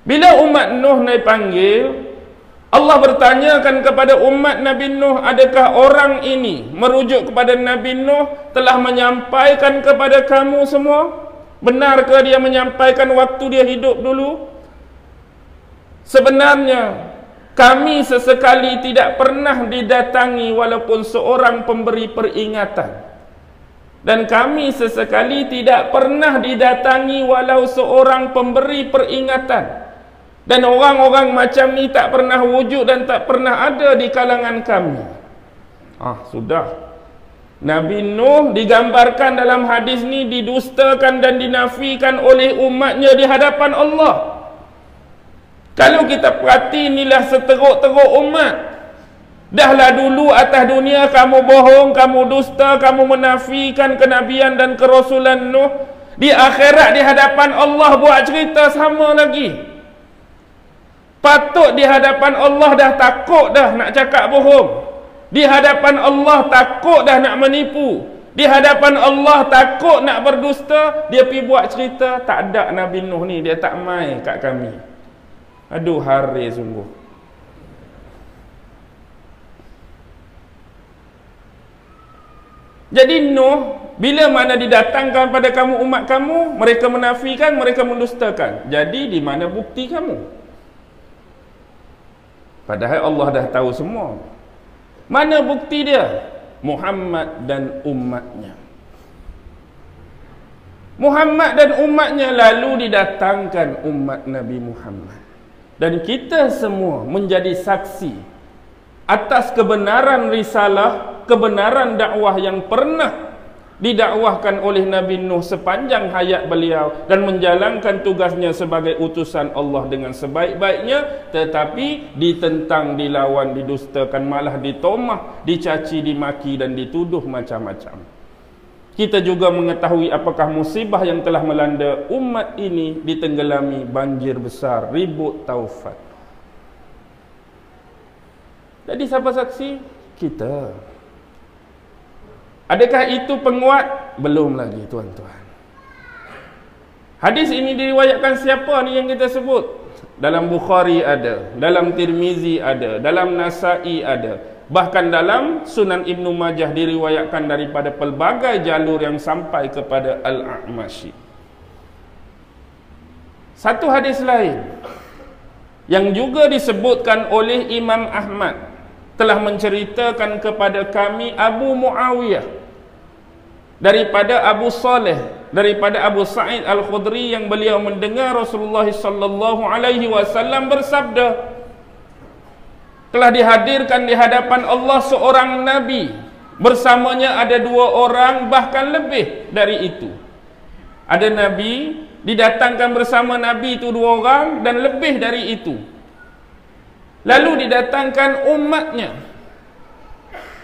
Bila umat Nuh dipanggil, Allah bertanyakan kepada umat Nabi Nuh, adakah orang ini merujuk kepada Nabi Nuh telah menyampaikan kepada kamu semua? Benarkah dia menyampaikan waktu dia hidup dulu? Sebenarnya kami sesekali tidak pernah didatangi walaupun seorang pemberi peringatan, dan kami sesekali tidak pernah didatangi walau seorang pemberi peringatan. Dan orang-orang macam ni tak pernah wujud dan tak pernah ada di kalangan kami. Sudah. Nabi Nuh digambarkan dalam hadis ni didustakan dan dinafikan oleh umatnya di hadapan Allah. Kalau kita perhati, inilah seteruk-teruk umat. Dahlah dulu atas dunia kamu bohong, kamu dusta, kamu menafikan kenabian dan kerasulan Nuh. Di akhirat di hadapan Allah buat cerita sama lagi. Patut di hadapan Allah dah takut dah nak cakap bohong. Di hadapan Allah takut dah nak menipu. Di hadapan Allah takut nak berdusta. Dia pergi buat cerita, tak ada Nabi Nuh ni, dia tak mai kat kami. Aduh, hari sungguh. Jadi Nuh, bila mana didatangkan pada kamu umat kamu, mereka menafikan, mereka mendustakan. Jadi di mana bukti kamu? Padahal Allah dah tahu semua. Mana bukti dia? Muhammad dan umatnya. Muhammad dan umatnya, lalu didatangkan umat Nabi Muhammad. Dan kita semua menjadi saksi atas kebenaran risalah, kebenaran dakwah yang pernah didakwahkan oleh Nabi Nuh sepanjang hayat beliau dan menjalankan tugasnya sebagai utusan Allah dengan sebaik-baiknya, tetapi ditentang, dilawan, didustakan, malah ditomah, dicaci, dimaki dan dituduh macam-macam. kita juga mengetahui apakah musibah yang telah melanda umat ini ditenggelami banjir besar, ribut taufan. Jadi siapa saksi? Kita. Adakah itu penguat? Belum lagi tuan-tuan. Hadis ini diriwayatkan siapa ni yang kita sebut? Dalam Bukhari ada, dalam Tirmizi ada, dalam Nasa'i ada, bahkan dalam Sunan Ibnu Majah diriwayatkan daripada pelbagai jalur yang sampai kepada Al-A'mashi. Satu hadis lain yang juga disebutkan oleh Imam Ahmad telah menceritakan kepada kami Abu Muawiyah daripada Abu Saleh, daripada Abu Sa'id Al-Khudri, yang beliau mendengar Rasulullah sallallahu alaihi wasallam bersabda, telah dihadirkan di hadapan Allah seorang nabi, bersamanya ada 2 orang, bahkan lebih dari itu. Ada nabi, didatangkan bersama nabi itu 2 orang dan lebih dari itu. Lalu didatangkan umatnya.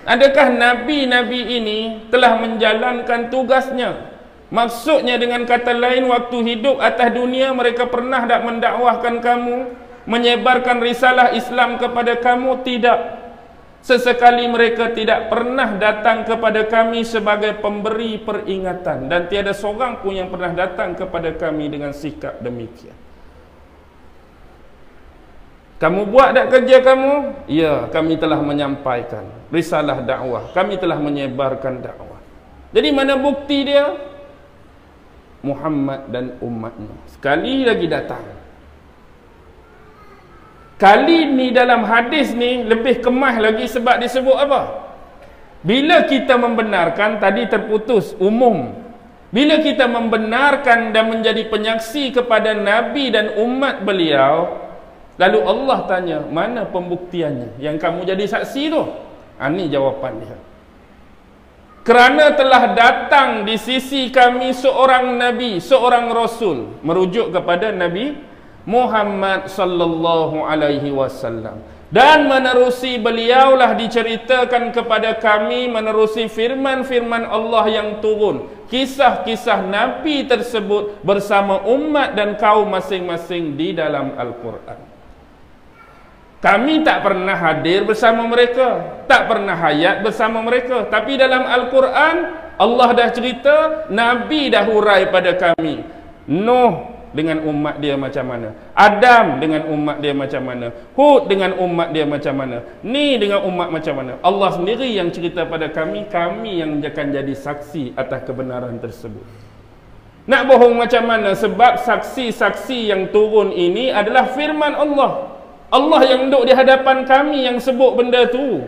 Adakah nabi-nabi ini telah menjalankan tugasnya? Maksudnya dengan kata lain, waktu hidup atas dunia mereka pernah tak mendakwahkan kamu, menyebarkan risalah Islam kepada kamu? Tidak. Sesekali mereka tidak pernah datang kepada kami sebagai pemberi peringatan, dan tiada seorang pun yang pernah datang kepada kami dengan sikap demikian. Kamu buat tak kerja kamu? Ya, kami telah menyampaikan risalah dakwah, kami telah menyebarkan dakwah. Jadi mana bukti dia? Muhammad dan umatnya sekali lagi datang. Kali ni dalam hadis ni lebih kemas lagi, sebab disebut apa? Bila kita membenarkan, tadi terputus umum, bila kita membenarkan dan menjadi penyaksi kepada Nabi dan umat beliau, lalu Allah tanya, mana pembuktiannya yang kamu jadi saksi tu? Ini jawapan dia. Kerana telah datang di sisi kami seorang Nabi, seorang Rasul, merujuk kepada Nabi Muhammad sallallahu alaihi wasallam, dan menerusi beliaulah diceritakan kepada kami menerusi firman-firman Allah yang turun, kisah-kisah Nabi tersebut bersama umat dan kaum masing-masing di dalam Al-Quran. Kami tak pernah hadir bersama mereka, tak pernah hayat bersama mereka, tapi dalam Al-Quran Allah dah cerita, Nabi dah hurai pada kami. Nuh dengan umat dia macam mana, Adam dengan umat dia macam mana, Hud dengan umat dia macam mana, ni dengan umat macam mana. Allah sendiri yang cerita pada kami, kami yang akan jadi saksi atas kebenaran tersebut. Nak bohong macam mana? Sebab saksi-saksi yang turun ini adalah firman Allah. Allah yang duduk di hadapan kami yang sebut benda tu.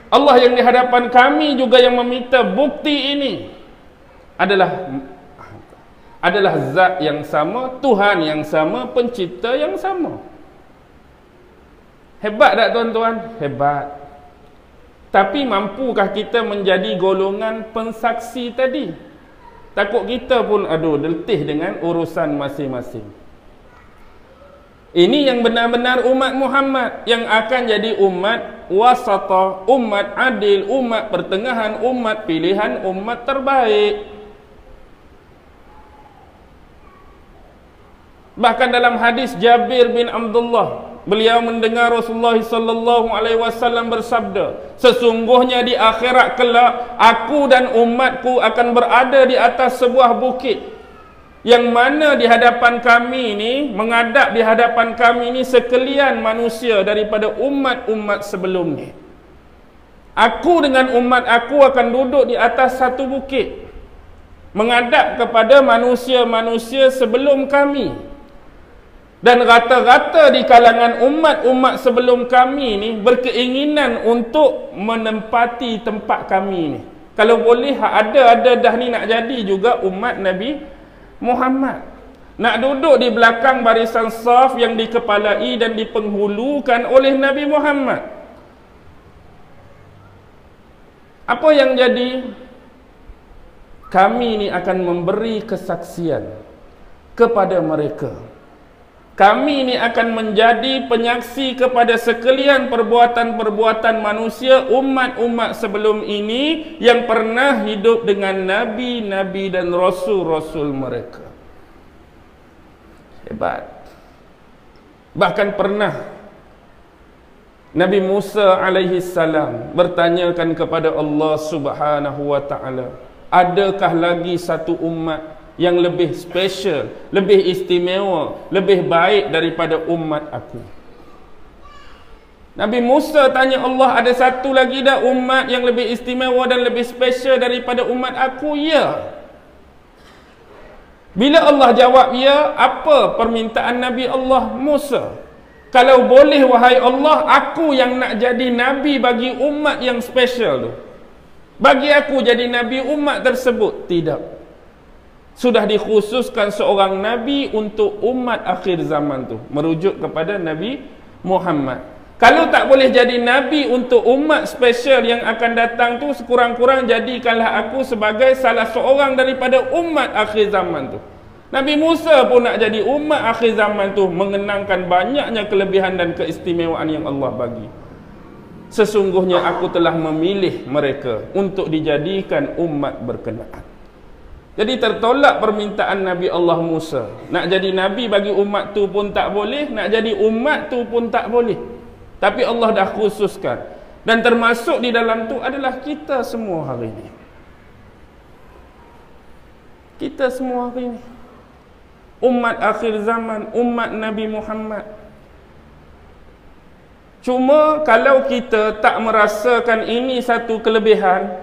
Allah yang di hadapan kami juga yang meminta bukti ini. Adalah zat yang sama, Tuhan yang sama, pencipta yang sama. Hebat tak tuan-tuan? Hebat. Tapi mampukah kita menjadi golongan pensaksi tadi? Takut kita pun letih dengan urusan masing-masing. Ini yang benar-benar umat Muhammad yang akan jadi umat wasata, umat adil, umat pertengahan, umat pilihan, umat terbaik. Bahkan dalam hadis Jabir bin Abdullah, beliau mendengar Rasulullah sallallahu alaihi wasallam bersabda, sesungguhnya di akhirat kelak aku dan umatku akan berada di atas sebuah bukit, yang mana di hadapan kami ni, menghadap di hadapan kami ni sekalian manusia daripada umat-umat sebelumnya. Aku dengan umat aku akan duduk di atas satu bukit, menghadap kepada manusia-manusia sebelum kami. Dan rata-rata di kalangan umat-umat sebelum kami ni berkeinginan untuk menempati tempat kami ni. Kalau boleh ada dah ni nak jadi juga umat Nabi Muhammad, nak duduk di belakang barisan saf yang dikepalai dan dipenghulukan oleh Nabi Muhammad. Apa yang jadi? Kami ni akan memberi kesaksian kepada mereka. kami ini akan menjadi penyaksi kepada sekalian perbuatan-perbuatan manusia umat-umat sebelum ini yang pernah hidup dengan nabi-nabi dan rasul-rasul mereka. Hebat. Bahkan pernah Nabi Musa alaihi salam bertanyakan kepada Allah Subhanahu wa taala, adakah lagi satu umat yang lebih special, lebih istimewa, lebih baik daripada umat aku? Nabi Musa tanya Allah, ada satu lagi dah umat yang lebih istimewa dan lebih special daripada umat aku? Ya. Bila Allah jawab ya, apa permintaan Nabi Allah Musa? Kalau boleh wahai Allah, aku yang nak jadi nabi bagi umat yang special tu. Bagi aku jadi nabi umat tersebut. Tidak. Sudah dikhususkan seorang nabi untuk umat akhir zaman tu. Merujuk kepada Nabi Muhammad. Kalau tak boleh jadi nabi untuk umat special yang akan datang tu, sekurang-kurang jadikanlah aku sebagai salah seorang daripada umat akhir zaman tu. Nabi Musa pun nak jadi umat akhir zaman tu, mengenangkan banyaknya kelebihan dan keistimewaan yang Allah bagi. Sesungguhnya aku telah memilih mereka untuk dijadikan umat berkenaan. Jadi tertolak permintaan Nabi Allah Musa. Nak jadi nabi bagi umat tu pun tak boleh, nak jadi umat tu pun tak boleh. Tapi Allah dah khususkan. Dan termasuk di dalam tu adalah kita semua hari ini. Kita semua hari ini. Umat akhir zaman, umat Nabi Muhammad. Cuma kalau kita tak merasakan ini satu kelebihan,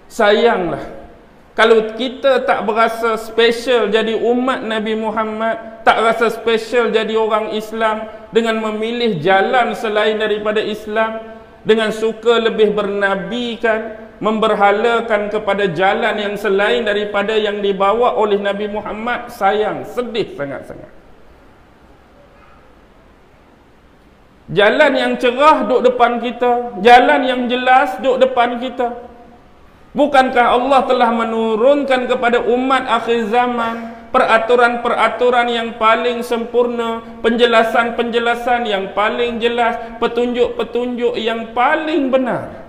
sayanglah. Kalau kita tak berasa special jadi umat Nabi Muhammad, tak rasa special jadi orang Islam dengan memilih jalan selain daripada Islam, dengan suka lebih bernabikan, memberhalakan kepada jalan yang selain daripada yang dibawa oleh Nabi Muhammad, sayang, sedih sangat-sangat. Jalan yang cerah duduk depan kita, jalan yang jelas duduk depan kita. Bukankah Allah telah menurunkan kepada umat akhir zaman peraturan-peraturan yang paling sempurna, penjelasan-penjelasan yang paling jelas, petunjuk-petunjuk yang paling benar?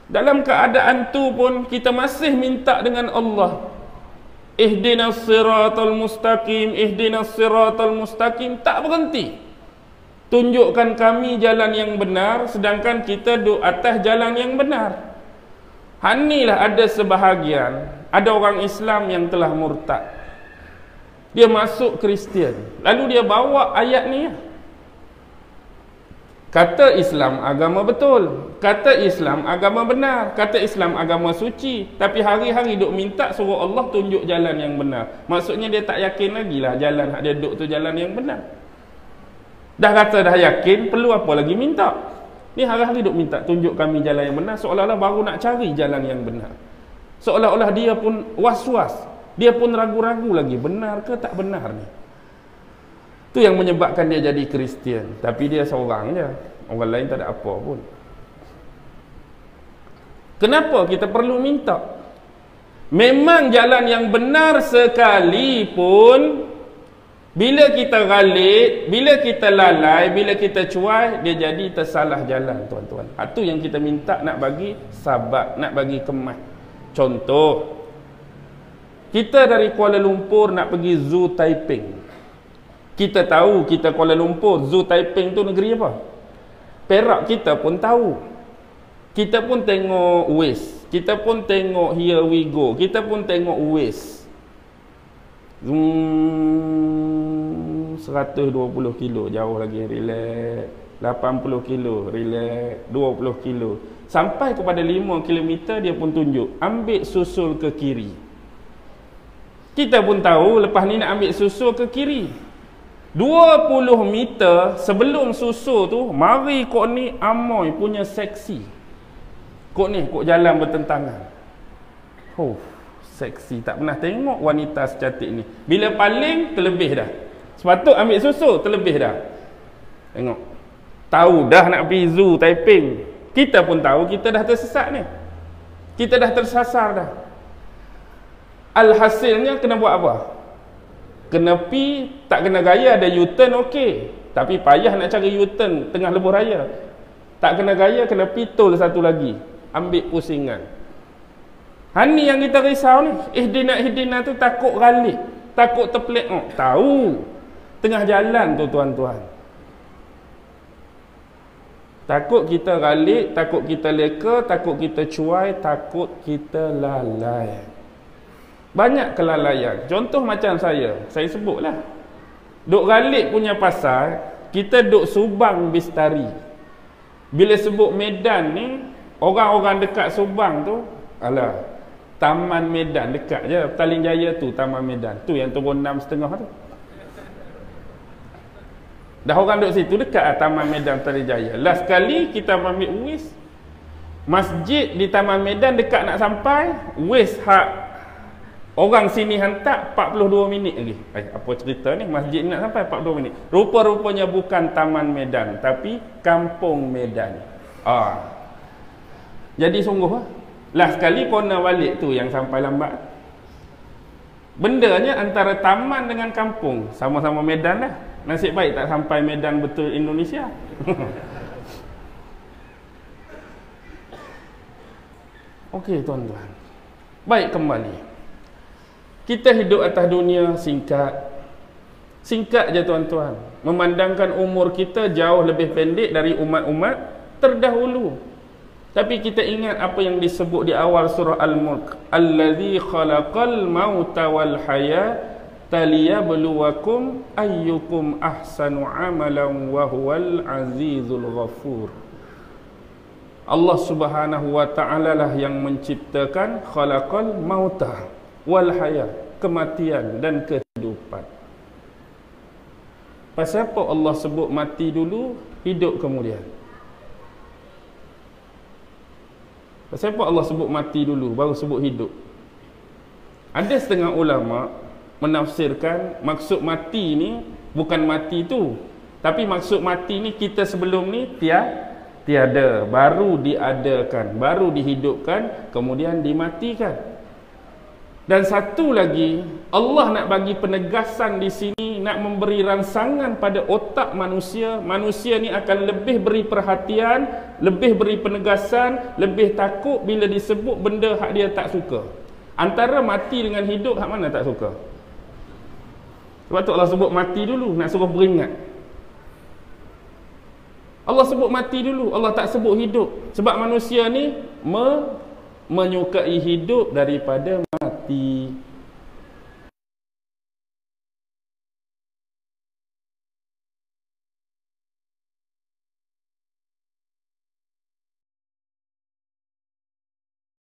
Dalam keadaan tu pun kita masih minta dengan Allah, ihdinas siratal mustaqim, ihdinas siratal mustaqim. Tak berhenti, tunjukkan kami jalan yang benar, sedangkan kita duduk atas jalan yang benar. Hanilah ada sebahagian, ada orang Islam yang telah murtad, dia masuk Kristian, lalu dia bawa ayat ni. Kata Islam agama betul, kata Islam agama benar, kata Islam agama suci, tapi hari-hari duk minta suruh Allah tunjuk jalan yang benar. Maksudnya dia tak yakin lagi lah jalan hak dia duk tu jalan yang benar. Dah kata dah yakin, perlu apa lagi minta? Ni hari-hari duk minta tunjuk kami jalan yang benar, seolah-olah baru nak cari jalan yang benar. Seolah-olah dia pun was-was, dia pun ragu-ragu lagi, benar ke tak benar ni. Itu yang menyebabkan dia jadi Kristian. Tapi dia seorang je, orang lain tak ada apa pun. Kenapa kita perlu minta? Memang jalan yang benar sekalipun, bila kita galit, bila kita lalai, bila kita cuai, dia jadi tersalah jalan, tuan-tuan. Itu yang kita minta, nak bagi sabat, nak bagi kemas. Contoh, kita dari Kuala Lumpur nak pergi Zoo Taiping. Kita tahu kita Kuala Lumpur, Zoo Taiping tu negeri apa? Perak kita pun tahu. Kita pun tengok Waze, kita pun tengok Here We Go, kita pun tengok Waze. 120 kilo jauh lagi, relax. 80 kilo, relax. 20 kilo. Sampai kepada 5 km dia pun tunjuk, ambil susul ke kiri. Kita pun tahu lepas ni nak ambil susul ke kiri. 20 meter sebelum susul tu, mari kok ni Amoy punya seksi. Kok ni, kok jalan bertentangan. Oh, seksi. Tak pernah tengok wanita secantik ni. Bila paling, terlebih dah. Sepatut ambil susul, terlebih dah. Tengok. Tahu dah nak pergi Zoo Taiping. Kita pun tahu kita dah tersesat ni. Kita dah tersasar dah. Alhasilnya kena buat apa? Kena pi, tak kena gaya ada U-turn okey. Tapi payah nak cari U-turn tengah lebuh raya. Tak kena gaya, kena pi tol satu lagi. Ambil pusingan. Hani yang kita risau ni. Ihdina tu takut galik. Takut terpelik. Oh, tahu. Tengah jalan tu tuan-tuan. Takut kita galik, takut kita leka, takut kita cuai, takut kita lalai. Banyak kelalaian. Contoh macam saya sebutlah. Duk galik punya pasal, kita duk Subang Bistari. Bila sebut Medan ni, orang-orang dekat Subang tu, alah, Taman Medan dekat je. Petaling Jaya tu Taman Medan. Tu yang turun 6.5 tu. Dah orang duk situ dekat lah Taman Medan Petaling Jaya. Last kali kita ambil Uis, masjid di Taman Medan dekat nak sampai, Uis hak orang sini hantar 42 minit lagi. Apa cerita ni? Masjid ni nak sampai 42 minit. Rupa-rupanya bukan Taman Medan, tapi Kampung Medan. Jadi sungguh lah. Last sekali kona balik tu yang sampai lambat. Bendanya antara taman dengan kampung. Sama-sama Medan lah. Nasib baik tak sampai Medan betul Indonesia. Okey tuan-tuan. Baik, kembali. Kita hidup atas dunia singkat. Singkat je tuan-tuan. Memandangkan umur kita jauh lebih pendek dari umat-umat terdahulu. Tapi kita ingat apa yang disebut di awal surah Al-Mulk. Allazi khalaqal mauta wal hayata liyabluwakum ayyukum ahsanu amalan wa huwal azizul ghafur. Allah Subhanahu wa ta'ala lah yang menciptakan khalaqal mauta wal hayat, kematian dan kehidupan. Pasal apa Allah sebut mati dulu, hidup kemudian? Pasal apa Allah sebut mati dulu, baru sebut hidup? Ada setengah ulama menafsirkan maksud mati ni bukan mati tu, tapi maksud mati ni kita sebelum ni tiada, baru diadakan, baru dihidupkan, kemudian dimatikan. Dan satu lagi, Allah nak bagi penegasan di sini, nak memberi rangsangan pada otak manusia. Manusia ni akan lebih beri perhatian, lebih beri penegasan, lebih takut bila disebut benda hak dia tak suka. Antara mati dengan hidup, hak mana tak suka? Sebab tu Allah sebut mati dulu, nak suruh beringat. Allah sebut mati dulu, Allah tak sebut hidup. Sebab manusia ni menyukai hidup daripada mati.